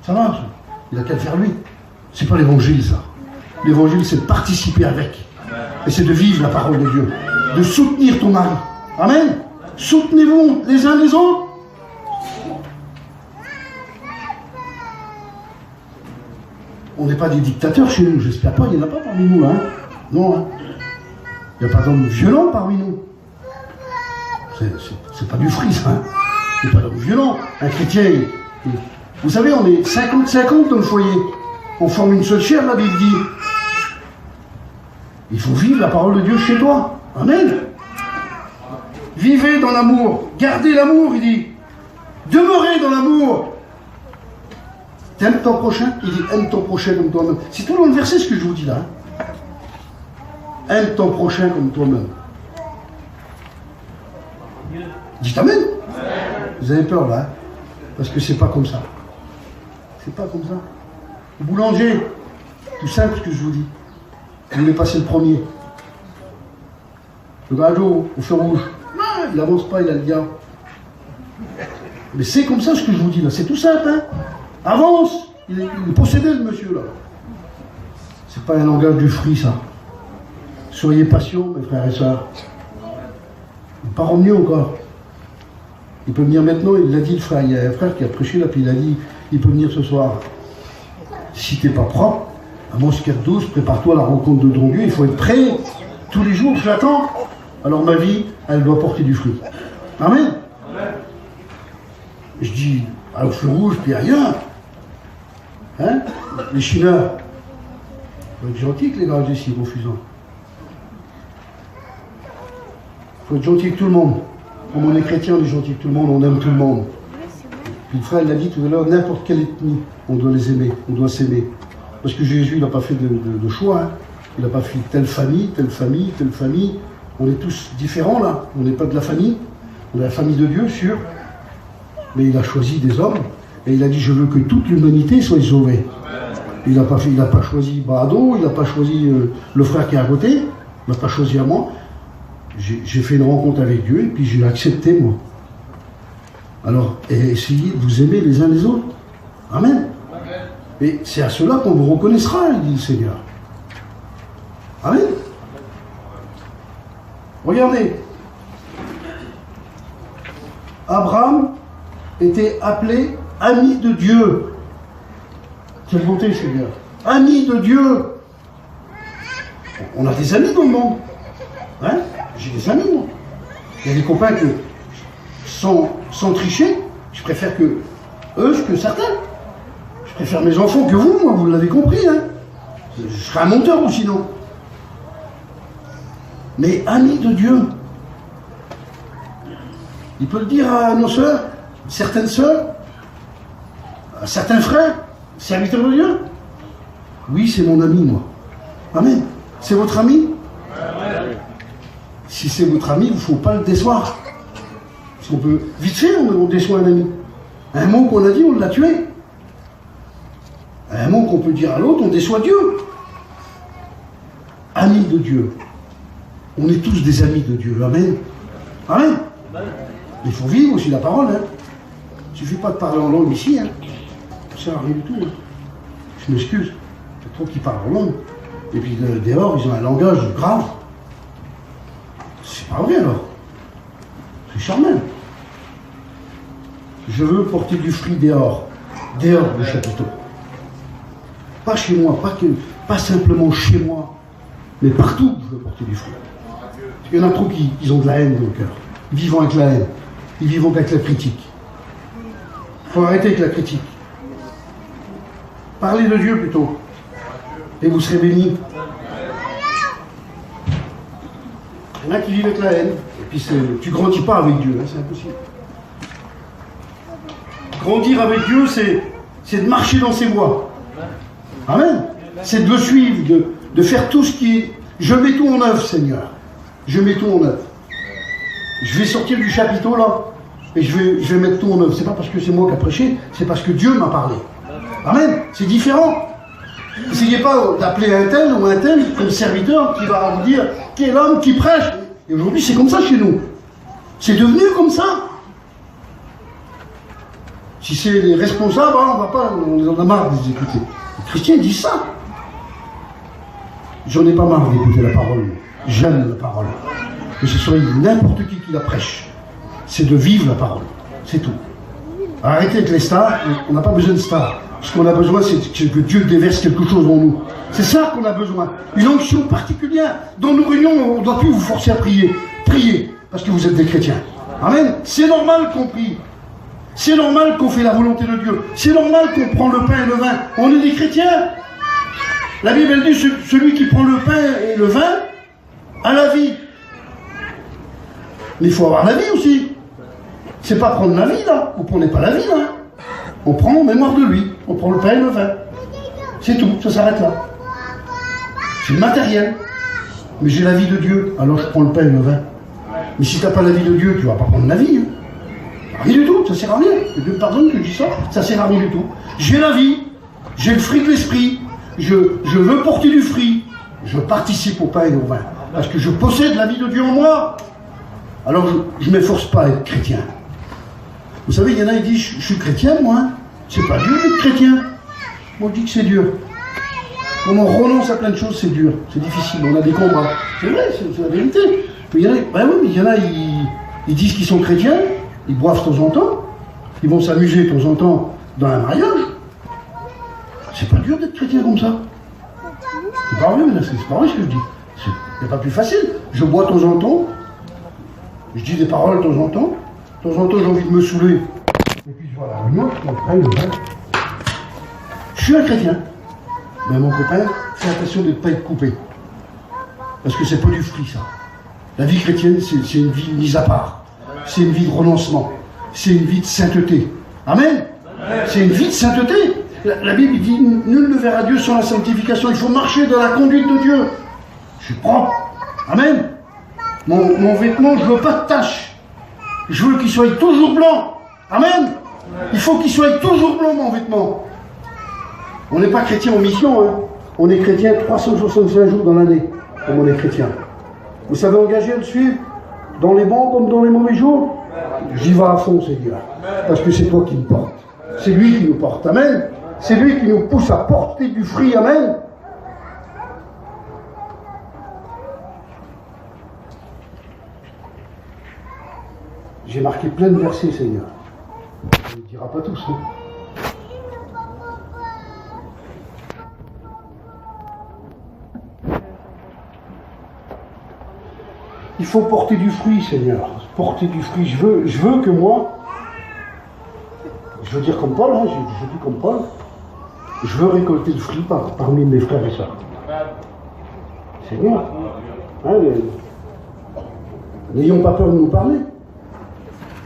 Ça va, ça. Il a qu'à le faire lui. C'est pas l'évangile, ça. L'évangile, c'est de participer avec. Et c'est de vivre la parole de Dieu. De soutenir ton mari. Amen. Soutenez-vous les uns les autres. On n'est pas des dictateurs chez nous, j'espère pas, il n'y en a pas parmi nous, hein. Non, hein. Il n'y a pas d'hommes violents parmi nous. C'est pas du fruit, ça, hein. Il n'y a pas d'hommes violents. Un chrétien, vous savez, on est 50-50 dans le foyer. On forme une seule chair, la Bible dit. Il faut vivre la parole de Dieu chez toi. Amen. Vivez dans l'amour. Gardez l'amour, il dit. Demeurez dans l'amour. T'aimes ton prochain? Il dit, aime ton prochain comme toi-même. C'est tout dans le verset ce que je vous dis là. Hein. Aime ton prochain comme toi-même. Dites amen. Vous avez peur là, hein, parce que c'est pas comme ça. C'est pas comme ça. Le boulanger, tout simple ce que je vous dis. Vous voulez passer le premier. Le gars au feu rouge. Non, il n'avance pas, il a le gars. Mais c'est comme ça ce que je vous dis là, c'est tout simple. Hein. Avance. Il possédait le monsieur là. C'est pas un langage du fruit ça. Soyez patients mes frères et sœurs. Pas revenu encore. Il peut venir maintenant, il l'a dit le frère. Il y a un frère qui a prêché là, puis il a dit, il peut venir ce soir. Si t'es pas propre, à Amos 4:12, prépare-toi à la rencontre de ton Dieu, il faut être prêt. Tous les jours, j'attends. Alors ma vie, elle doit porter du fruit. Amen. Je dis, au feu rouge, puis ailleurs. Hein? Les Chinois. Il faut être gentil que les gars ici, refusant. Il faut être gentil avec tout le monde. Comme on est chrétien, on est gentil avec tout le monde, on aime tout le monde. Puis le frère l'a dit tout à l'heure, n'importe quelle ethnie, on doit les aimer, on doit s'aimer. Parce que Jésus, il n'a pas fait de choix. Hein. Il n'a pas fait telle famille, telle famille, telle famille. On est tous différents là. On n'est pas de la famille. On est la famille de Dieu, sûr. Mais il a choisi des hommes. Et il a dit, je veux que toute l'humanité soit sauvée. Il n'a pas choisi Bado, il n'a pas choisi le frère qui est à côté. Il n'a pas choisi à moi. J'ai fait une rencontre avec Dieu et puis je l'ai accepté moi. Alors, essayez de vous aimer les uns les autres. Amen. Et c'est à cela qu'on vous reconnaîtra, dit le Seigneur. Amen. Regardez. Abraham était appelé ami de Dieu. Quelle bonté, Seigneur. Ami de Dieu. On a des amis dans le monde. Hein? J'ai des amis, moi. Il y a des copains que, sans tricher, je préfère que eux que certains. Je préfère mes enfants que vous, moi, vous l'avez compris. Hein? Je serais un menteur ou sinon. Mais ami de Dieu. Il peut le dire à nos sœurs, certaines sœurs, à certains frères, serviteurs de Dieu. Oui, c'est mon ami, moi. Amen. C'est votre ami? Amen. Si c'est votre ami, il ne faut pas le décevoir. Parce qu'on peut, vite fait, on déçoit un ami. Un mot qu'on a dit, on l'a tué. Un mot qu'on peut dire à l'autre, on déçoit Dieu. Amis de Dieu. On est tous des amis de Dieu. Amen. Amen. Il faut vivre aussi la parole. Hein. Il ne suffit pas de parler en langue ici. Hein. Ça n'arrive du tout. Hein. Je m'excuse. Il y a trop qui parlent en langue. Et puis dehors, ils ont un langage grave. C'est pas vrai alors. C'est charmant. Je veux porter du fruit dehors. Dehors du chapiteau. Pas chez moi, pas simplement chez moi, mais partout je veux porter du fruit. Il y en a trop qui ont de la haine dans le cœur. Ils vivent avec la haine. Ils vivent avec la critique. Il faut arrêter avec la critique. Parlez de Dieu plutôt. Et vous serez bénis. Il y en a qui vivent avec la haine. Et puis tu ne grandis pas avec Dieu, hein, c'est impossible. Grandir avec Dieu, c'est de marcher dans ses voies. Amen. C'est de le suivre, de faire tout ce qui est... Je mets tout en œuvre, Seigneur. Je mets tout en œuvre. Je vais sortir du chapiteau là, et je vais mettre tout en œuvre. C'est pas parce que c'est moi qui ai prêché, c'est parce que Dieu m'a parlé. Amen. C'est différent. N'essayez pas d'appeler un tel ou un tel comme serviteur qui va vous dire qui est l'homme qui prêche. Et aujourd'hui, c'est comme ça chez nous. C'est devenu comme ça. Si c'est les responsables, hein, on en a marre de les écouter. Les chrétiens disent ça. J'en ai pas marre d'écouter la parole. J'aime la parole. Que ce soit n'importe qui la prêche. C'est de vivre la parole. C'est tout. Arrêtez avec les stars. On n'a pas besoin de stars. Ce qu'on a besoin, c'est que Dieu déverse quelque chose en nous. C'est ça qu'on a besoin. Une onction particulière. Dans nos réunions, on ne doit plus vous forcer à prier. Priez, parce que vous êtes des chrétiens. Amen. C'est normal qu'on prie. C'est normal qu'on fait la volonté de Dieu. C'est normal qu'on prend le pain et le vin. On est des chrétiens. La Bible, elle dit, celui qui prend le pain et le vin a la vie. Mais il faut avoir la vie aussi. C'est pas prendre la vie, là. Vous ne prenez pas la vie, là. On prend en mémoire de lui. On prend le pain et le vin. C'est tout. Ça s'arrête là. C'est matériel. Mais j'ai la vie de Dieu. Alors je prends le pain et le vin. Mais si tu n'as pas la vie de Dieu, tu ne vas pas prendre la vie. Hein. Rien du tout. Ça sert à rien. Que Dieu me pardonne que je dis ça. Ça sert à rien du tout. J'ai la vie. J'ai le fruit de l'esprit. Je veux porter du fruit. Je participe au pain et au vin. Parce que je possède la vie de Dieu en moi. Alors je ne m'efforce pas à être chrétien. Vous savez, il y en a qui disent, je suis chrétien, moi. C'est pas dur d'être chrétien. Moi, je dis que c'est dur. Quand on renonce à plein de choses, c'est dur. C'est difficile. On a des combats. C'est vrai, c'est la vérité. Mais il y en a, ben oui, mais il y en a, ils disent qu'ils sont chrétiens, ils boivent de temps en temps, ils vont s'amuser de temps en temps dans un mariage. C'est pas dur d'être chrétien comme ça. C'est pas vrai, mais c'est pas vrai ce que je dis. C'est pas plus facile. Je bois de temps en temps, je dis des paroles de temps en temps j'ai envie de me saouler. Et puis voilà, moi, mon copain, je suis un chrétien. Mais mon copain fait attention de ne pas être coupé. Parce que c'est pas du fruit, ça. La vie chrétienne, c'est une vie mise à part. C'est une vie de renoncement. C'est une vie de sainteté. Amen. C'est une vie de sainteté. La Bible dit, nul ne verra Dieu sans la sanctification. Il faut marcher dans la conduite de Dieu. Je suis propre. Amen. Mon vêtement, je ne veux pas de taches. Je veux qu'il soit toujours blanc. Amen. Il faut qu'il soit toujours blanc, mon vêtement. On n'est pas chrétien en mission. Hein. On est chrétien 365 jours dans l'année, comme on est chrétien. Vous savez engager à le suivre dans les bons comme dans les mauvais jours. J'y vais à fond, Seigneur. Parce que c'est toi qui me portes. C'est lui qui nous porte. Amen. C'est lui qui nous pousse à porter du fruit. Amen. J'ai marqué plein de versets, Seigneur. On ne les dira pas tous. Hein. Il faut porter du fruit, Seigneur. Porter du fruit. Je veux que moi, je veux dire comme Paul, hein, je dis comme Paul, je veux récolter du fruit parmi mes frères et sœurs. Seigneur, hein, n'ayons pas peur de nous parler.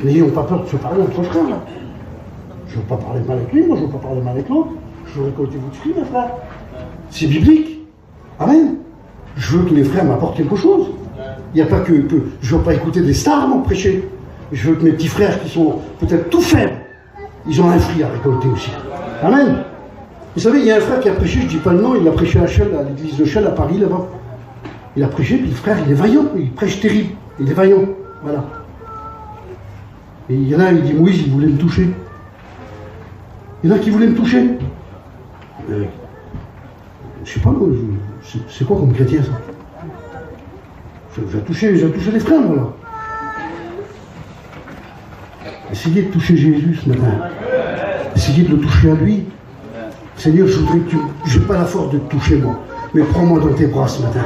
N'ayons pas peur de se parler entre frères. Là. Je ne veux pas parler mal avec lui, moi je ne veux pas parler mal avec l'autre. Je veux récolter du fruit, mes frères. C'est biblique. Amen. Je veux que les frères m'apportent quelque chose. Il n'y a pas que je ne veux pas écouter des stars m'en prêcher. Je veux que mes petits frères qui sont peut-être tout faibles, ils ont un fruit à récolter aussi. Amen. Vous savez, il y a un frère qui a prêché, je ne dis pas le nom, il a prêché à Chelles, à l'église de Chelles, à Paris, là-bas. Il a prêché, puis le frère, il est vaillant, il prêche terrible, il est vaillant. Voilà. Et il y en a, il dit, Moïse, il voulait me toucher. Il y en a qui voulaient me toucher. Je ne sais pas, moi, c'est quoi comme chrétien, ça? J'ai touché les frères, voilà. Essayez de toucher Jésus ce matin. Essayez de le toucher à lui. Seigneur, je voudrais que je n'ai pas la force de te toucher, moi. Mais prends-moi dans tes bras ce matin.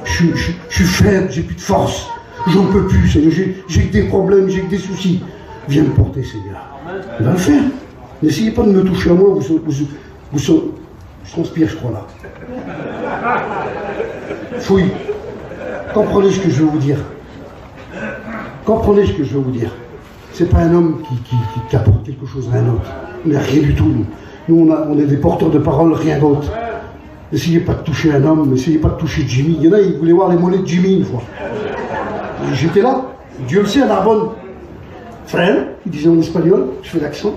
Je suis faible, j'ai plus de force. J'en peux plus, Seigneur. J'ai que des problèmes, j'ai que des soucis. Viens me porter, Seigneur. Il va le faire. N'essayez pas de me toucher à moi, je transpire, je crois, là. Fouille. Comprenez ce que je veux vous dire. Comprenez ce que je veux vous dire. C'est pas un homme qui apporte quelque chose à un autre. On n'est rien du tout, nous. Nous, on est des porteurs de parole, rien d'autre. N'essayez pas de toucher un homme, n'essayez pas de toucher Jimmy. Il y en a, ils voulaient voir les mollets de Jimmy une fois. J'étais là, Dieu le sait, à Narbonne. Frère, il disait en espagnol, je fais l'accent.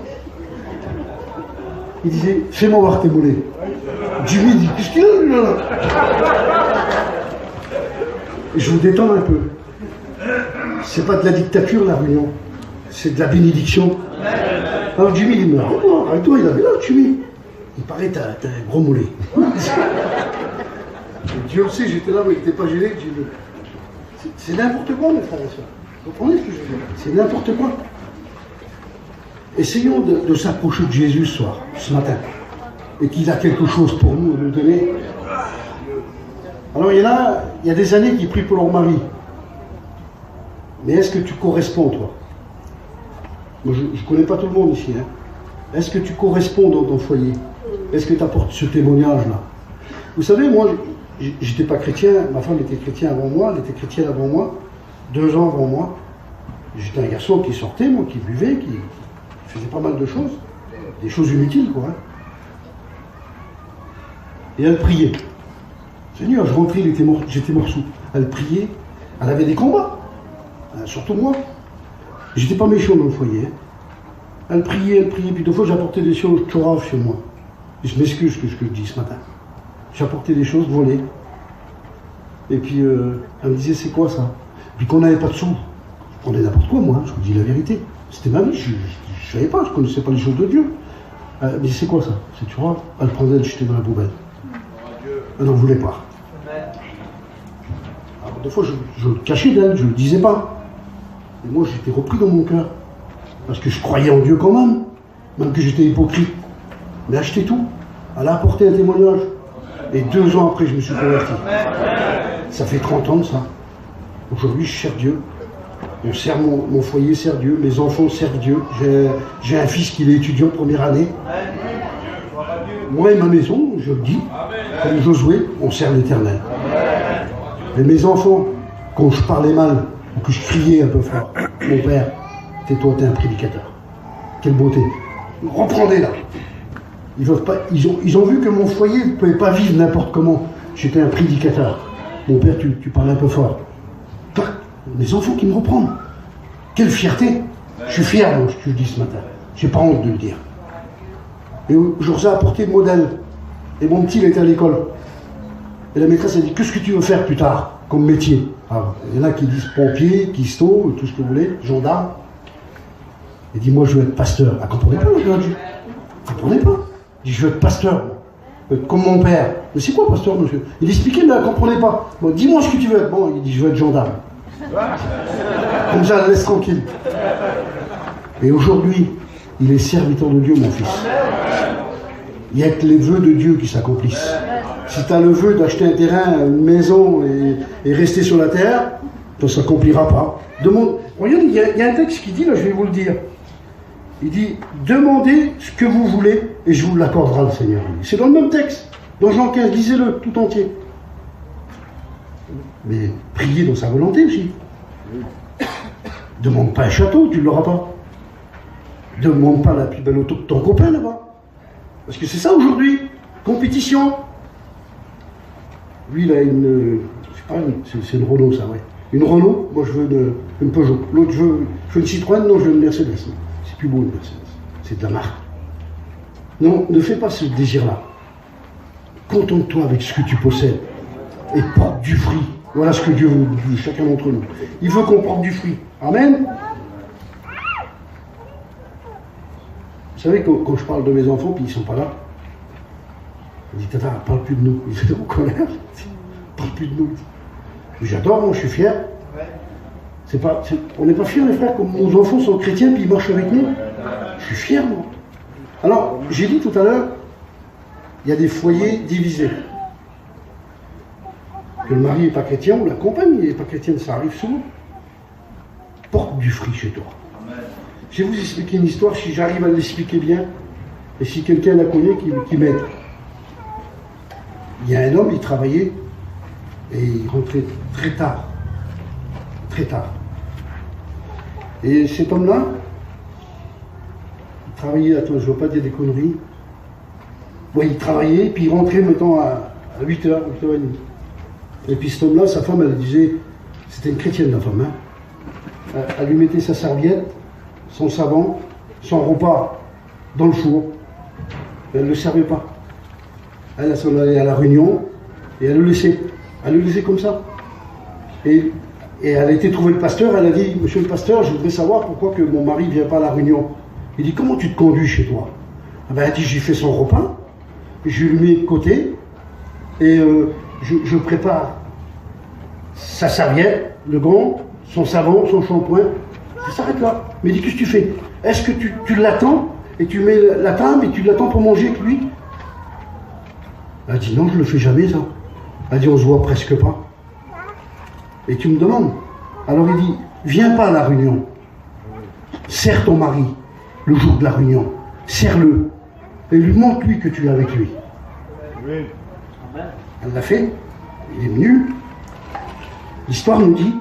Il disait, fais-moi voir tes mollets. Jimmy dit, qu'est-ce qu'il a, lui, là? Et je vous détends un peu. C'est pas de la dictature, la réunion. C'est de la bénédiction. Alors Jimmy dit, mais arrête-toi, il avait là, Jimmy. Il paraît que t'as un gros mollet. Dieu le sait, j'étais là, mais il n'était pas gêné. C'est n'importe quoi, mes frères et sœurs. Vous comprenez ce que je veux dire? C'est n'importe quoi. Essayons de s'approcher de Jésus ce soir, ce matin. Et qu'il a quelque chose pour nous à nous donner. Alors il y a des années qui prient pour leur mari. Mais est-ce que tu corresponds, toi? Moi, je ne connais pas tout le monde ici. Hein. Est-ce que tu corresponds dans ton foyer? Est-ce que tu apportes ce témoignage-là? Vous savez, moi, j'étais pas chrétien. Ma femme était chrétienne avant moi. Elle était chrétienne avant moi. 2 ans avant moi. J'étais un garçon qui sortait, moi, qui buvait, qui faisait pas mal de choses. Des choses inutiles, quoi. Hein. Et elle priait. Seigneur, je rentrais, j'étais morceau. Elle priait. Elle avait des combats. Surtout moi. J'étais pas méchant dans le foyer. Hein. Elle priait, puis deux fois j'apportais des choses choraves chez moi. Et je m'excuse ce que je dis ce matin. J'apportais des choses volées. Et puis elle me disait, c'est quoi ça? Puis qu'on n'avait pas de sous. Je prenais n'importe quoi, moi, je vous dis la vérité. C'était ma vie, je savais pas, je connaissais pas les choses de Dieu. Elle me dit, c'est quoi ça? C'est, tu vois, elle prenait, elle jetait dans la poubelle. Elle n'en voulait pas. Alors, des fois, je le cachais d'elle, je ne le disais pas. Et moi, j'étais repris dans mon cœur. Parce que je croyais en Dieu quand même que j'étais hypocrite. Mais acheté tout. Elle a apporté un témoignage. Et 2 ans après, je me suis converti. Ça fait 30 ans de ça. Aujourd'hui, je sers Dieu. On sert mon foyer sert Dieu. Mes enfants servent Dieu. J'ai un fils qui est étudiant première année. Moi et ma maison, je le dis, comme Josué, on sert l'Éternel. Mais mes enfants, quand je parlais mal, ou que je criais un peu fort, mon père, tais-toi, t'es un prédicateur. Quelle beauté. Reprendez là. Ils ont vu que mon foyer ne pouvait pas vivre n'importe comment. J'étais un prédicateur. Mon père, tu parlais un peu fort. Mes enfants qui me reprennent. Quelle fierté. Je suis fier de ce que je dis ce matin. J'ai pas honte de le dire. Et je leur ai apporté le modèle. Et mon petit, il était à l'école. Et la maîtresse a dit, qu'est-ce que tu veux faire plus tard, comme métier? Alors, il y en a qui disent pompier, cuistot, tout ce que vous voulez, gendarme. Il dit, moi je veux être pasteur. Elle ne comprenait pas, je dis. Elle ne comprenait pas. Il dit, je veux être pasteur. Comme mon père. Mais c'est quoi pasteur, monsieur? Il expliquait, mais elle ne comprenait pas. Bon, dis-moi ce que tu veux être. Bon, il dit, je veux être gendarme. Comme ça, elle laisse tranquille. Et aujourd'hui, il est serviteur de Dieu, mon fils. Il n'y a que les vœux de Dieu qui s'accomplissent. Si tu as le vœu d'acheter un terrain, une maison et rester sur la terre, ça ne s'accomplira pas. Regardez, il y a un texte qui dit, là je vais vous le dire. Il dit, demandez ce que vous voulez et je vous l'accordera le Seigneur. C'est dans le même texte. Dans Jean 15, lisez-le tout entier. Mais priez dans sa volonté aussi. Demande pas un château, tu ne l'auras pas. Demande pas la plus belle auto de ton copain là-bas. Parce que c'est ça aujourd'hui, compétition. Lui, il a une... c'est une Renault, ça, ouais. Une Renault, moi je veux une Peugeot. L'autre, je veux une Citroën, non, je veux une Mercedes. C'est plus beau, une Mercedes. C'est de la marque. Non, ne fais pas ce désir-là. Contente-toi avec ce que tu possèdes. Et porte du fruit. Voilà ce que Dieu veut de chacun d'entre nous. Il veut qu'on porte du fruit. Amen. Vous savez, quand je parle de mes enfants, puis ils ne sont pas là, il dit, Tata, parle plus de nous. Il fait en colère. Parle plus de nous. J'adore, moi, je suis fier. On n'est pas fiers, les frères, comme nos enfants sont chrétiens, puis ils marchent avec nous. Je suis fier, moi. Alors, j'ai dit tout à l'heure, il y a des foyers divisés. Que le mari n'est pas chrétien, ou la compagne n'est pas chrétienne, ça arrive souvent. Porte du fruit chez toi. Je vais vous expliquer une histoire, si j'arrive à l'expliquer bien, et si quelqu'un la connaît, qui m'aide. Il y a un homme, il travaillait, et il rentrait très tard. Très tard. Et cet homme-là, il travaillait, attends, je ne veux pas dire des conneries. Ouais, il travaillait, puis il rentrait, mettons, à 8h, 8h30. Et puis cet homme-là, sa femme, elle disait, c'était une chrétienne, la femme, hein. Elle lui mettait sa serviette, son savon, son repas dans le four. Elle ne le servait pas. Elle s'en allait à la réunion et elle le laissait. Elle le laissait comme ça. Et elle a été trouver le pasteur, elle a dit, monsieur le pasteur, je voudrais savoir pourquoi que mon mari ne vient pas à la réunion. Il dit, comment tu te conduis chez toi? Ah ben, elle dit, j'ai fait son repas, je lui mets de côté et je prépare sa serviette, le gant, son savon, son shampoing. Ça s'arrête là. Mais il dit, qu'est-ce que tu fais? Est-ce que tu l'attends et tu mets la table et tu l'attends pour manger avec lui? Elle dit, non, je ne le fais jamais, ça. Elle dit, on se voit presque pas. Et tu me demandes. Alors il dit, viens pas à la réunion. Serre ton mari le jour de la réunion. Serre-le. Et lui montre-lui que tu es avec lui. Oui. Elle l'a fait. Il est venu. L'histoire nous dit,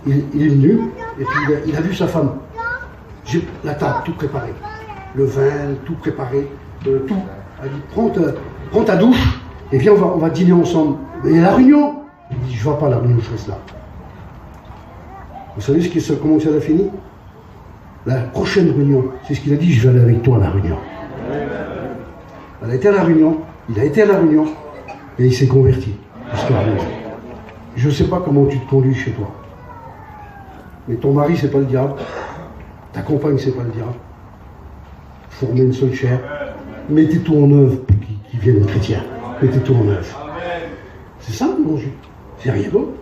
il est venu, et puis il a vu sa femme. J'ai la table, tout préparé. Le vin, tout préparé, tout. Elle dit, prends ta douche, et viens, on va dîner ensemble. Et la réunion? Il dit, je ne vais pas à la réunion, je reste là. Vous savez comment ça a fini? La prochaine réunion, c'est ce qu'il a dit, je vais aller avec toi à la réunion. Elle a été à la réunion, il a été à la réunion, et il s'est converti. Je ne sais pas comment tu te conduis chez toi. Mais ton mari, c'est pas le diable. Ta compagne, c'est pas le diable. former une seule chair. Mettez tout en œuvre pour qu'ils viennent chrétiens. Mettez tout en œuvre. C'est simple, mon Dieu. C'est rien d'autre.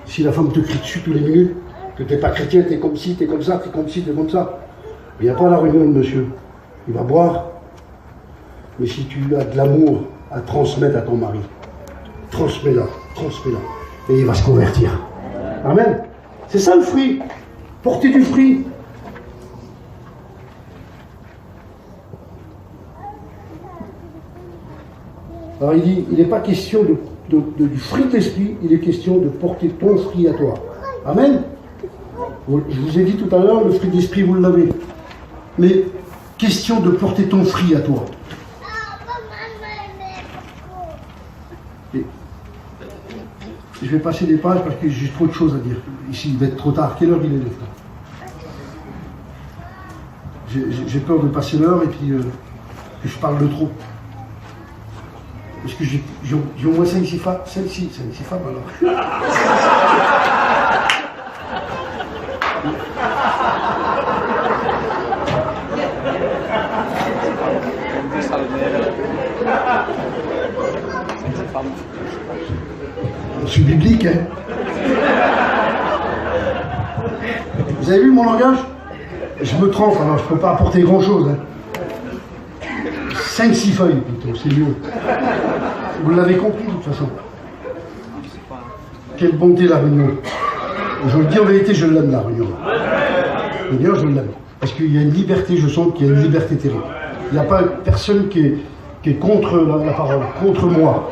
Si la femme te crie dessus tous les minutes, que tu n'es pas chrétien, tu es comme ci, tu es comme ça, tu es comme ci, tu es comme ça, il n'y a pas la réunion de monsieur. Il va boire. Mais si tu as de l'amour à transmettre à ton mari, transmets-la, transmets-la. Et il va se convertir. Amen. C'est ça le fruit. Porter du fruit. Alors il dit, il n'est pas question du fruit de l'esprit, il est question de porter ton fruit à toi. Amen. Je vous ai dit tout à l'heure, le fruit de l'esprit, vous l'avez. Mais question de porter ton fruit à toi. Et je vais passer des pages parce que j'ai trop de choses à dire. Ici, il va être trop tard. Quelle heure il est, les frères? J'ai peur de passer l'heure et puis que je parle de trop. Parce que j'ai au moins 5-6 femmes. 5-6 femmes alors. Je suis biblique, hein. Vous avez vu mon langage? Je me trompe, alors je ne peux pas apporter grand-chose. Hein. 5-6 feuilles, plutôt, c'est mieux. Vous l'avez compris, de toute façon. Quelle bonté, la réunion. Je vous le dis en vérité, je l'aime, la réunion. D'ailleurs, je l'aime. Parce qu'il y a une liberté, je sens qu'il y a une liberté terrible. Il n'y a pas personne qui est contre la parole, contre moi.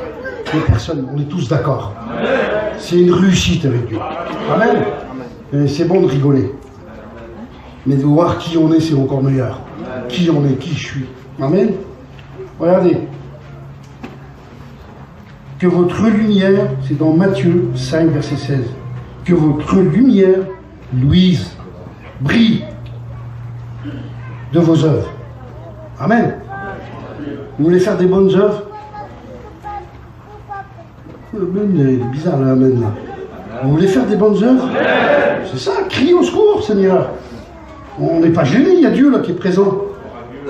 Il n'y a personne, on est tous d'accord. C'est une réussite avec Dieu. Amen. Et c'est bon de rigoler. Mais de voir qui on est, c'est encore meilleur. Qui on est, qui je suis. Amen. Regardez. Que votre lumière, c'est dans Matthieu 5, verset 16. Que votre lumière luise, brille de vos œuvres. Amen. Vous voulez faire des bonnes œuvres? Il est bizarre là, amen. Là. Vous voulez faire des bonnes œuvres? C'est ça, criez au secours, Seigneur. On n'est pas gêné, il y a Dieu là qui est présent.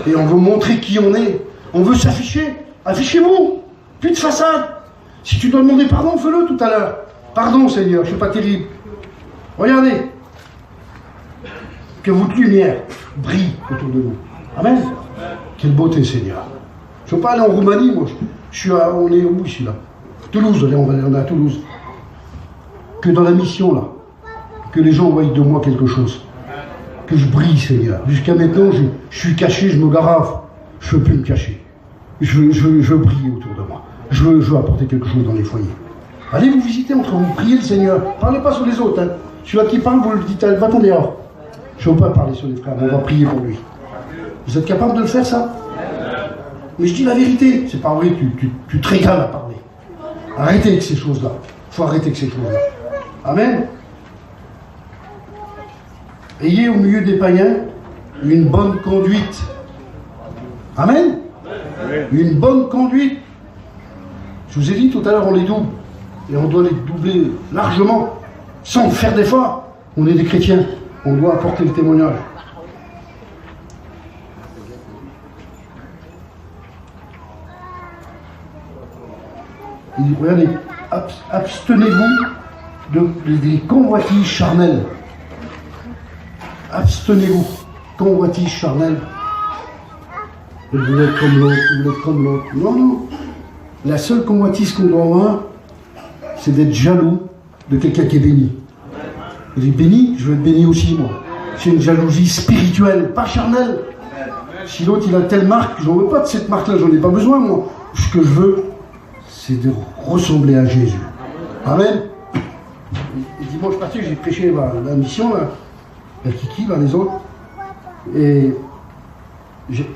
Et on veut montrer qui on est. On veut s'afficher. Affichez-vous. Plus de façade. Si tu dois demander pardon, fais-le tout à l'heure. Pardon, Seigneur, je ne suis pas terrible. Regardez. Que votre lumière brille autour de vous. Amen. Quelle beauté, Seigneur. Je ne veux pas aller en Roumanie, moi. On est où ici, là? Toulouse, allez, on est à Toulouse. Que dans la mission, là, que les gens voient de moi quelque chose. Que je brille, Seigneur. Jusqu'à maintenant, je suis caché, je me garave. Je ne veux plus me cacher. Je veux briller autour de moi. Je veux apporter quelque chose dans les foyers. Allez vous visiter entre vous, priez le Seigneur. Parlez pas sur les autres. Hein. Celui-là qui parle, vous le dites, va-t'en dehors. Je ne veux pas parler sur les frères, on va prier pour lui. Vous êtes capable de le faire, ça? Mais je dis la vérité. C'est pas vrai, tu te régales à parler. Arrêtez avec ces choses-là. Il faut arrêter avec ces choses-là. Amen. Ayez au milieu des païens une bonne conduite. Amen. Une bonne conduite. Je vous ai dit tout à l'heure, on les double. Et on doit les doubler largement, sans faire d'efforts. On est des chrétiens. On doit apporter le témoignage. Il dit, regardez, abstenez-vous des convoitises charnelles. Abstenez-vous. Convoitises charnelles. Vous voulez être comme l'autre, vous voulez être comme l'autre. Non, non. La seule convoitise qu'on doit avoir, c'est d'être jaloux de quelqu'un qui est béni. Il est béni, je veux être béni aussi, moi. C'est une jalousie spirituelle, pas charnelle. Si l'autre, il a telle marque, j'en veux pas de cette marque-là, j'en ai pas besoin, moi. Ce que je veux, c'est de ressembler à Jésus. Amen. Et dimanche passé, j'ai prêché la mission, là, la Kiki, là, les autres. Et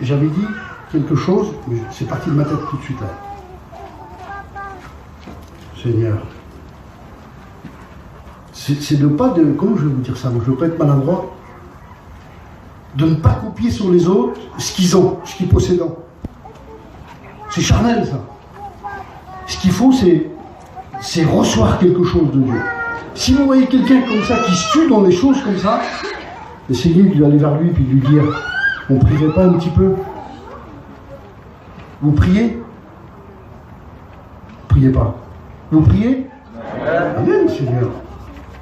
j'avais dit quelque chose, mais c'est parti de ma tête tout de suite, là. Seigneur. C'est de pas de... Comment je vais vous dire ça? Moi, je ne veux pas être maladroit. De ne pas copier sur les autres ce qu'ils ont, ce qu'ils possèdent. C'est charnel, ça. Ce qu'il faut, c'est recevoir quelque chose de Dieu. Si vous voyez quelqu'un comme ça qui se tue dans des choses comme ça, essayez d'aller vers lui et de lui dire, On ne prierait pas un petit peu? Vous priez? Priez pas. Vous priez? Amen, Seigneur.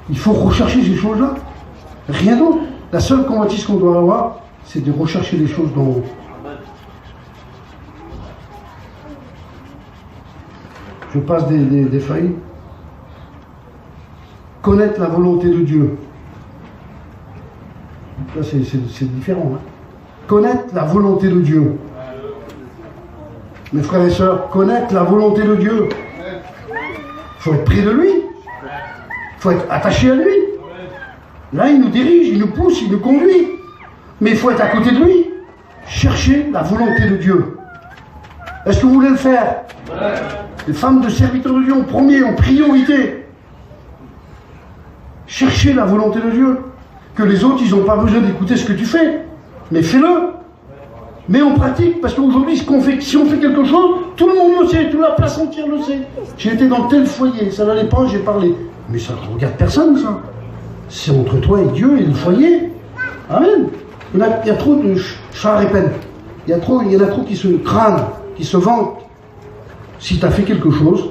Il faut rechercher ces choses-là. Rien d'autre. La seule convoitise qu'on doit avoir, c'est de rechercher les choses d'en haut. Je passe des feuilles. Connaître la volonté de Dieu. Là, c'est différent. Hein. Connaître la volonté de Dieu. Mes frères et sœurs, connaître la volonté de Dieu. Il faut être près de lui. Il faut être attaché à lui. Là, il nous dirige, il nous pousse, il nous conduit. Mais il faut être à côté de lui. Chercher la volonté de Dieu. Est-ce que vous voulez le faire? Les femmes de serviteurs de Dieu en premier, en priorité. Chercher la volonté de Dieu. Que les autres, ils n'ont pas besoin d'écouter ce que tu fais. Mais fais-le. Mais en pratique, parce qu'aujourd'hui, si on fait quelque chose, tout le monde le sait, toute la place entière le sait. J'ai été dans tel foyer, ça n'allait pas, j'ai parlé. Mais ça ne regarde personne, ça. C'est entre toi et Dieu et le foyer. Amen. Il y a trop de chars et peine. Il y en a trop qui se crânent, qui se vantent. Si tu as fait quelque chose,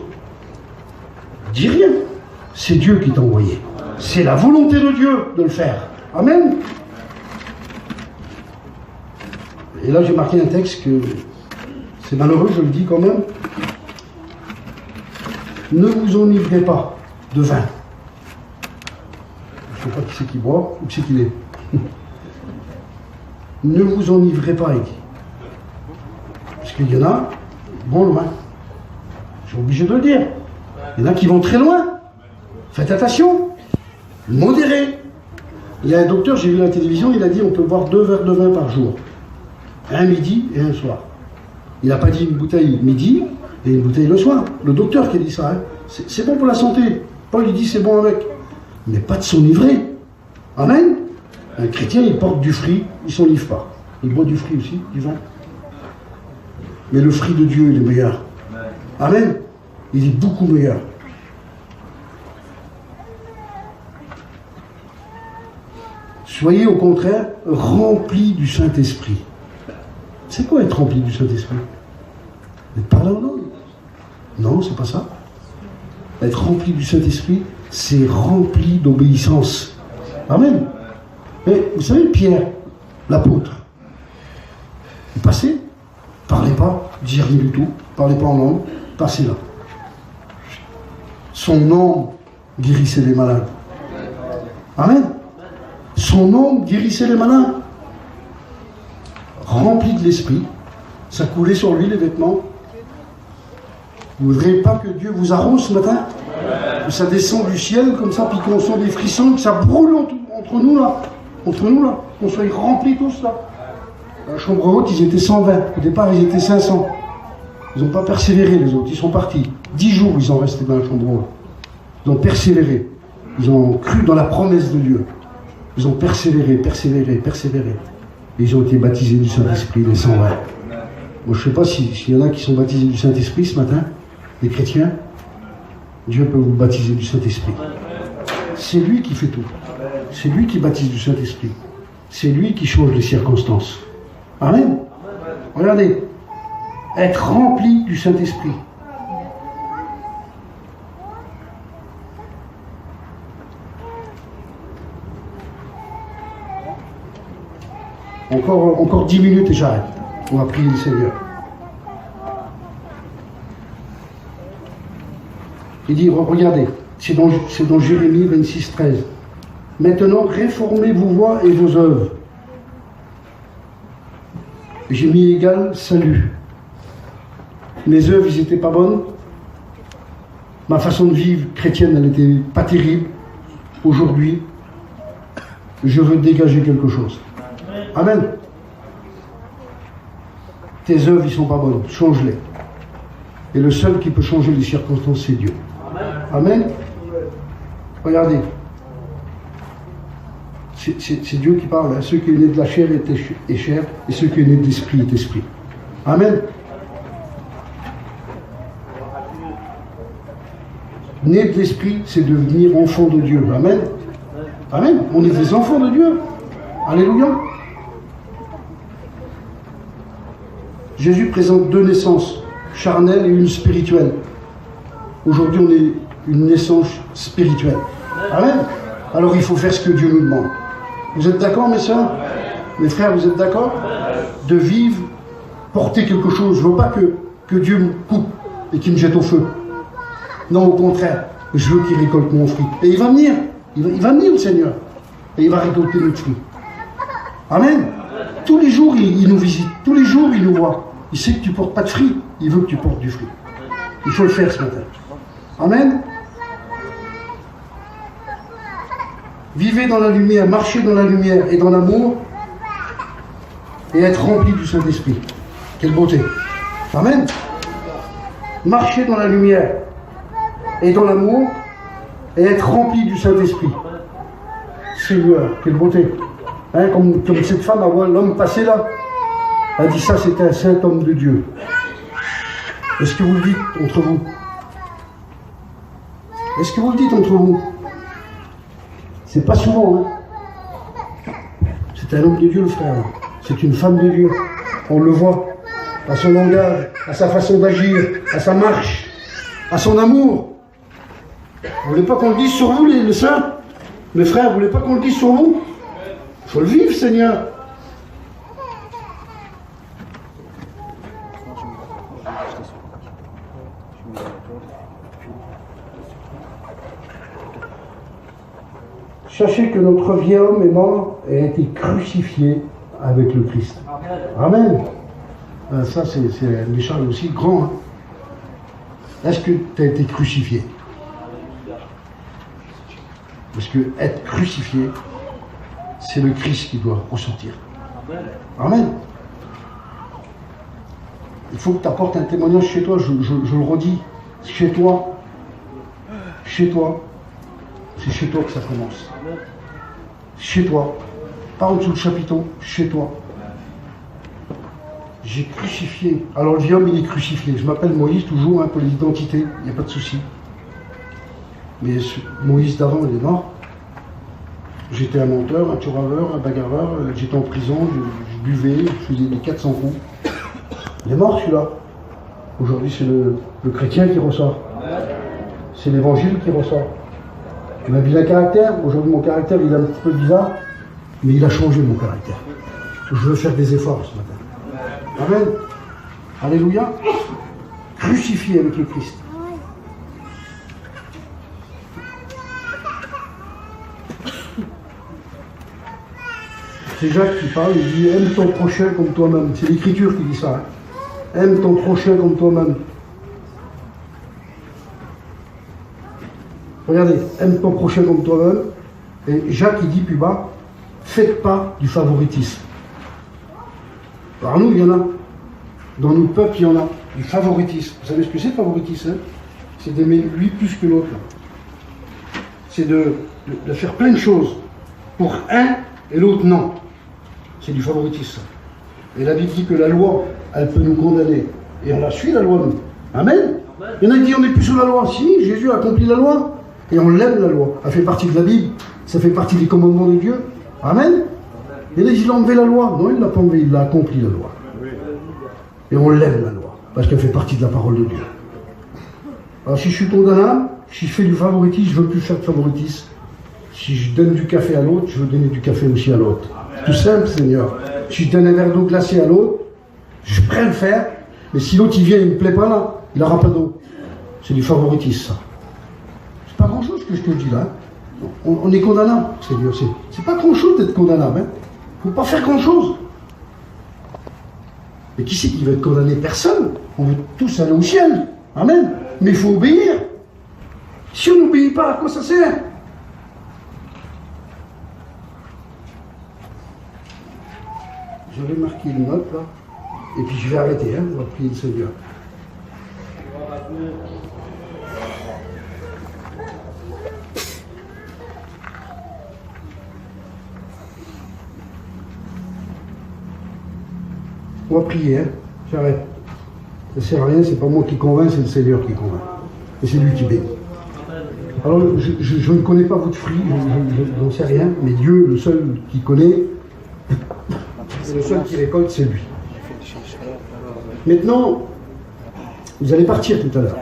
dis rien. C'est Dieu qui t'a envoyé. C'est la volonté de Dieu de le faire. Amen. Et là, j'ai marqué un texte que c'est malheureux, je le dis quand même. Ne vous enivrez pas de vin. Je ne sais pas qui c'est qui boit ou qui c'est qui l'est. Ne vous enivrez pas, il dit. Parce qu'il y en a, bon loin. Je suis obligé de le dire. Il y en a qui vont très loin. Faites attention. Modérez. Il y a un docteur, j'ai vu à la télévision, il a dit on peut boire 2 verres de vin par jour. Un midi et un soir. Il n'a pas dit une bouteille midi et une bouteille le soir. Le docteur qui a dit ça. Hein. C'est bon pour la santé. Paul il dit c'est bon avec. Mais pas de s'enivrer. Amen. Un chrétien il porte du fruit, il ne s'enivre pas. Il boit du fruit aussi, du vin. Mais le fruit de Dieu il est meilleur. Amen. Il est beaucoup meilleur. Soyez au contraire remplis du Saint-Esprit. C'est quoi être rempli du Saint-Esprit? Être parlé en langue? Non, c'est pas ça. Être rempli du Saint-Esprit, c'est rempli d'obéissance. Amen. Mais vous savez, Pierre, l'apôtre, il passait, parlait pas, disait rien du tout, parlait pas en langue, passait là. Son nom guérissait les malades. Amen. Son nom guérissait les malades. Rempli de l'esprit, ça coulait sur lui les vêtements. Vous ne voudriez pas que Dieu vous arrose ce matin? Que ça descend du ciel comme ça, puis qu'on sent des frissons, que ça brûle entre nous là, qu'on soit remplis tous là. À la chambre haute, ils étaient 120. Au départ, ils étaient 500. Ils n'ont pas persévéré les autres, ils sont partis. 10 jours, ils sont restés dans la chambre haute. Ils ont persévéré. Ils ont cru dans la promesse de Dieu. Ils ont persévéré. Et ils ont été baptisés du Saint-Esprit, les 120. Moi, je ne sais pas s'il y en a qui sont baptisés du Saint-Esprit ce matin, les chrétiens. Dieu peut vous baptiser du Saint-Esprit. C'est lui qui fait tout. C'est lui qui baptise du Saint-Esprit. C'est lui qui change les circonstances. Amen. Regardez. Être rempli du Saint-Esprit. Encore 10 minutes et j'arrête. On va prier le Seigneur. Il dit, regardez, c'est dans Jérémie 26, 13. Maintenant, réformez vos voies et vos œuvres. J'ai mis égal salut. Mes œuvres, ils n'étaient pas bonnes. Ma façon de vivre chrétienne, elle n'était pas terrible. Aujourd'hui, je veux dégager quelque chose. Amen. Tes œuvres, ils ne sont pas bonnes. Change-les. Et le seul qui peut changer les circonstances, c'est Dieu. Amen. Regardez. C'est Dieu qui parle. Hein. Ceux qui est né de la chair est chair, et ceux qui est né de l'esprit est esprit. Amen. Né de l'esprit, c'est devenir enfant de Dieu. Amen. Amen. On est des enfants de Dieu. Alléluia. Jésus présente 2 naissances, charnelle et une spirituelle. Aujourd'hui, on est une naissance spirituelle. Amen. Alors il faut faire ce que Dieu nous demande. Vous êtes d'accord, mes soeurs? Mes frères, vous êtes d'accord? De vivre, porter quelque chose. Je ne veux pas que Dieu me coupe et qu'il me jette au feu. Non, au contraire, je veux qu'il récolte mon fruit. Et il va venir. Il va venir, le Seigneur. Et il va récolter notre fruit. Amen. Tous les jours, il nous visite. Tous les jours, il nous voit. Il sait que tu ne portes pas de fruit. Il veut que tu portes du fruit. Il faut le faire ce matin. Amen. Vivez dans la lumière, marchez dans la lumière et dans l'amour et être rempli du Saint-Esprit. Quelle beauté. Amen. Marchez dans la lumière et dans l'amour et être rempli du Saint-Esprit. Seigneur, quelle beauté. Hein, comme cette femme a vu l'homme passer là, elle dit ça, c'était un saint homme de Dieu. Est-ce que vous le dites entre vous? Est-ce que vous le dites entre vous? C'est pas souvent, hein. C'est un homme de Dieu, le frère. C'est une femme de Dieu. On le voit à son langage, à sa façon d'agir, à sa marche, à son amour. Vous voulez pas qu'on le dise sur vous, les saints? Mes frères, vous voulez pas qu'on le dise sur vous? Il faut le vivre, Seigneur. Sachez que notre vieil homme est mort et a été crucifié avec le Christ. Amen. Ça, c'est un méchant aussi grand. Hein. Est-ce que tu as été crucifié? Parce que être crucifié, c'est le Christ qui doit ressortir. Amen. Il faut que tu apportes un témoignage chez toi, je le redis. Chez toi, c'est chez toi que ça commence. Chez toi, pas en dessous le chapiteau, chez toi. J'ai crucifié. Alors le vieux homme, il est crucifié. Je m'appelle Moïse, toujours, hein, pour l'identité, il n'y a pas de souci. Mais Moïse d'avant, il est mort. J'étais un menteur, un turaveur, un bagarreur, j'étais en prison, je buvais, je faisais des 400 coups. Il est mort celui-là. Aujourd'hui, c'est le chrétien qui ressort. C'est l'évangile qui ressort. Il m'a mis un caractère. Aujourd'hui, mon caractère, il est un petit peu bizarre, mais il a changé mon caractère. Je veux faire des efforts ce matin. Amen. Alléluia. Crucifié avec le Christ. C'est Jacques qui parle, il dit « Aime ton prochain comme toi-même ». C'est l'Écriture qui dit ça. Hein. Aime ton prochain comme toi-même. Regardez, aime ton prochain comme toi-même. Et Jacques, il dit plus bas, faites pas du favoritisme. Par nous, il y en a. Dans nos peuples, il y en a. Du favoritisme. Vous savez ce que c'est, le favoritisme, hein? C'est d'aimer lui plus que l'autre. C'est de faire plein de choses pour un et l'autre non. C'est du favoritisme. Et la Bible dit que la loi, elle peut nous condamner. Et on la suit, la loi, nous. Amen. Il y en a qui disent on n'est plus sous la loi. Si, Jésus a accompli la loi. Et on l'aime, la loi. Elle fait partie de la Bible. Ça fait partie des commandements de Dieu. Amen. Il y en a qui disent il a enlevé la loi. Non, il ne l'a pas enlevé, il a accompli la loi. Et on l'aime, la loi. Parce qu'elle fait partie de la parole de Dieu. Alors si je suis condamnable, si je fais du favoritisme, je ne veux plus faire de favoritisme. Si je donne du café à l'autre, je veux donner du café aussi à l'autre. Tout simple, Seigneur. Si je donne un verre d'eau glacée à l'autre, je suis prêt à le faire. Mais si l'autre il vient, il ne me plaît pas là, il n'aura pas d'eau. C'est du favoritisme, ça. C'est pas grand chose que je te dis là. On est condamnable, Seigneur. C'est pas grand chose d'être condamnable. Hein. Il ne faut pas faire grand chose. Mais qui c'est qui va être condamné? Personne. On veut tous aller au ciel. Amen. Mais il faut obéir. Si on n'obéit pas, à quoi ça sert? J'avais marqué une note là. Et puis je vais arrêter, hein. On va prier le Seigneur. On va prier, hein. J'arrête. Ça ne sert à rien, c'est pas moi qui convainc, c'est le Seigneur qui convainc. Et c'est lui qui bénit. Alors, je ne connais pas votre fruit, je n'en sais rien, mais Dieu, le seul qui connaît, le seul qui récolte, c'est lui. Maintenant, vous allez partir tout à l'heure.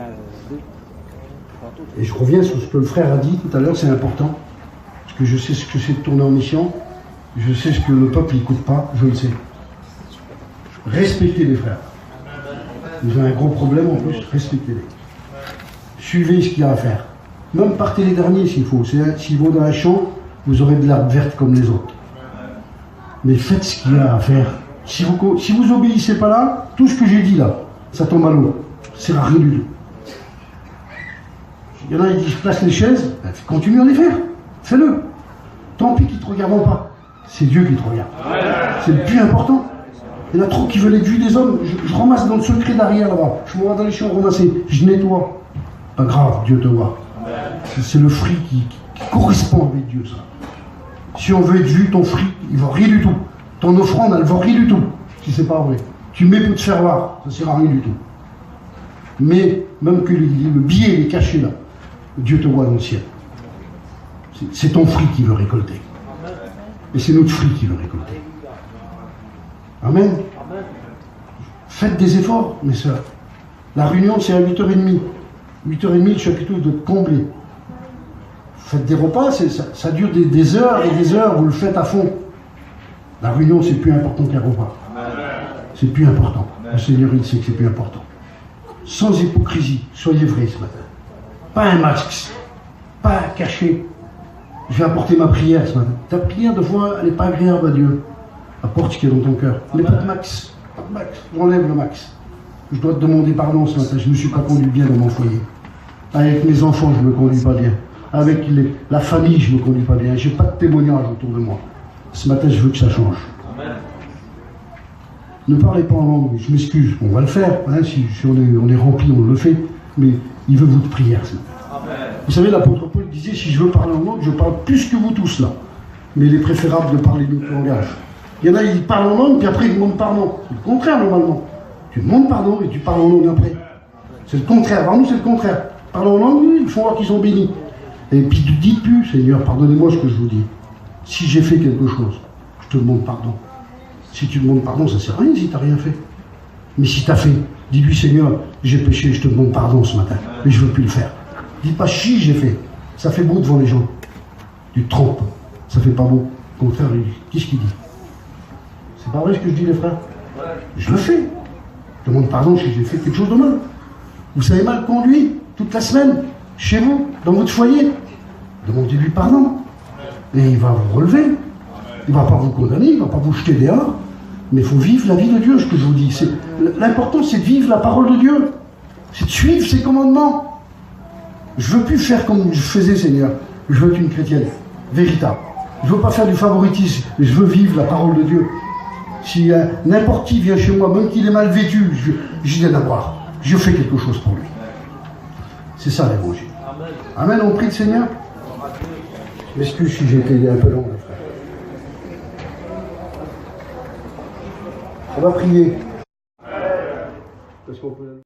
Et je reviens sur ce que le frère a dit tout à l'heure, c'est important. Parce que je sais ce que c'est de tourner en mission. Je sais ce que le peuple n'écoute pas, je le sais. Respectez les frères. Vous avez un gros problème en plus, respectez-les. Suivez ce qu'il y a à faire. Même partez les derniers s'il faut. S'ils vont dans un champ, vous aurez de l'herbe verte comme les autres. Mais faites ce qu'il y a à faire. Si vous obéissez pas là, tout ce que j'ai dit là, ça tombe à l'eau. Ça sert à rien du tout. Il y en a qui disent place les chaises, ben, continue à les faire. Fais-le. Tant pis qu'ils ne te regardent pas. C'est Dieu qui te regarde. C'est le plus important. Il y en a trop qui veulent être vus des hommes. Je ramasse dans le secret derrière là-bas. Je me vois dans les champs ramasser. Je nettoie. Pas grave, Dieu te voit. C'est le fruit qui correspond avec Dieu, ça. Si on veut être vu, ton fruit, il ne vaut rien du tout. Ton offrande, elle ne vaut rien du tout. Si c'est pas vrai. Tu mets pour te faire voir, ça ne sert à rien du tout. Mais, même que le billet est caché là, Dieu te voit dans le ciel. C'est ton fruit qui veut récolter. Et c'est notre fruit qui veut récolter. Amen. Faites des efforts, mes sœurs. La réunion, c'est à 8h30. 8h30, le chapiteau doit être comblé. Faites des repas, ça dure des heures et des heures, vous le faites à fond. La réunion, c'est plus important qu'un repas. C'est plus important. Le Seigneur, il sait que c'est plus important. Sans hypocrisie, soyez vrais ce matin. Pas un masque, pas caché. Je vais apporter ma prière ce matin. Ta prière, de fois, elle n'est pas agréable à Dieu. Apporte ce qui est dans ton cœur. Mais pas de max. Pas de max. J'enlève le max. Je dois te demander pardon ce matin. Je ne me suis pas conduit bien dans mon foyer. Avec mes enfants, je ne me conduis pas bien. Avec la famille, je ne me conduis pas bien. Je n'ai pas de témoignage autour de moi. Ce matin, je veux que ça change. Amen. Ne parlez pas en langue. Je m'excuse. On va le faire. Hein, si on est rempli, on le fait. Mais il veut votre prière ce matin. Amen. Vous savez, l'apôtre Paul disait, si je veux parler en langue, je parle plus que vous tous là. Mais il est préférable de parler notre langage. Il y en a, ils parlent en langue, puis après ils demandent pardon. C'est le contraire normalement. Tu demandes pardon et tu parles en langue après. C'est le contraire. Alors nous, c'est le contraire. Parlons en langue, ils font voir qu'ils sont bénis. Et puis ne dites plus, Seigneur, pardonnez-moi ce que je vous dis. Si j'ai fait quelque chose, je te demande pardon. Si tu demandes pardon, ça ne sert à rien si tu n'as rien fait. Mais si tu as fait, dis-lui, Seigneur, j'ai péché, je te demande pardon ce matin, mais je ne veux plus le faire. Dis pas si j'ai fait. Ça fait beau devant les gens. Tu te trompes. Ça fait pas beau. Au contraire, qu'est-ce qu'il dit? C'est pas vrai ce que je dis, les frères? Je le fais. Je demande pardon si j'ai fait quelque chose de mal. Vous savez mal conduit toute la semaine, chez vous, dans votre foyer. Demandez-lui pardon. Et il va vous relever. Il ne va pas vous condamner, il ne va pas vous jeter dehors. Mais il faut vivre la vie de Dieu, ce que je vous dis. L'important, c'est de vivre la parole de Dieu. C'est de suivre ses commandements. Je ne veux plus faire comme je faisais, Seigneur. Je veux être une chrétienne véritable. Je ne veux pas faire du favoritisme, mais je veux vivre la parole de Dieu. Si n'importe qui vient chez moi, même qu'il est mal vêtu, je viens d'avoir. Je fais quelque chose pour lui. C'est ça l'évangile. Amen, on prie le Seigneur. Je m'excuse si j'ai été un peu long, les frères. On va prier. Parce qu'on peut...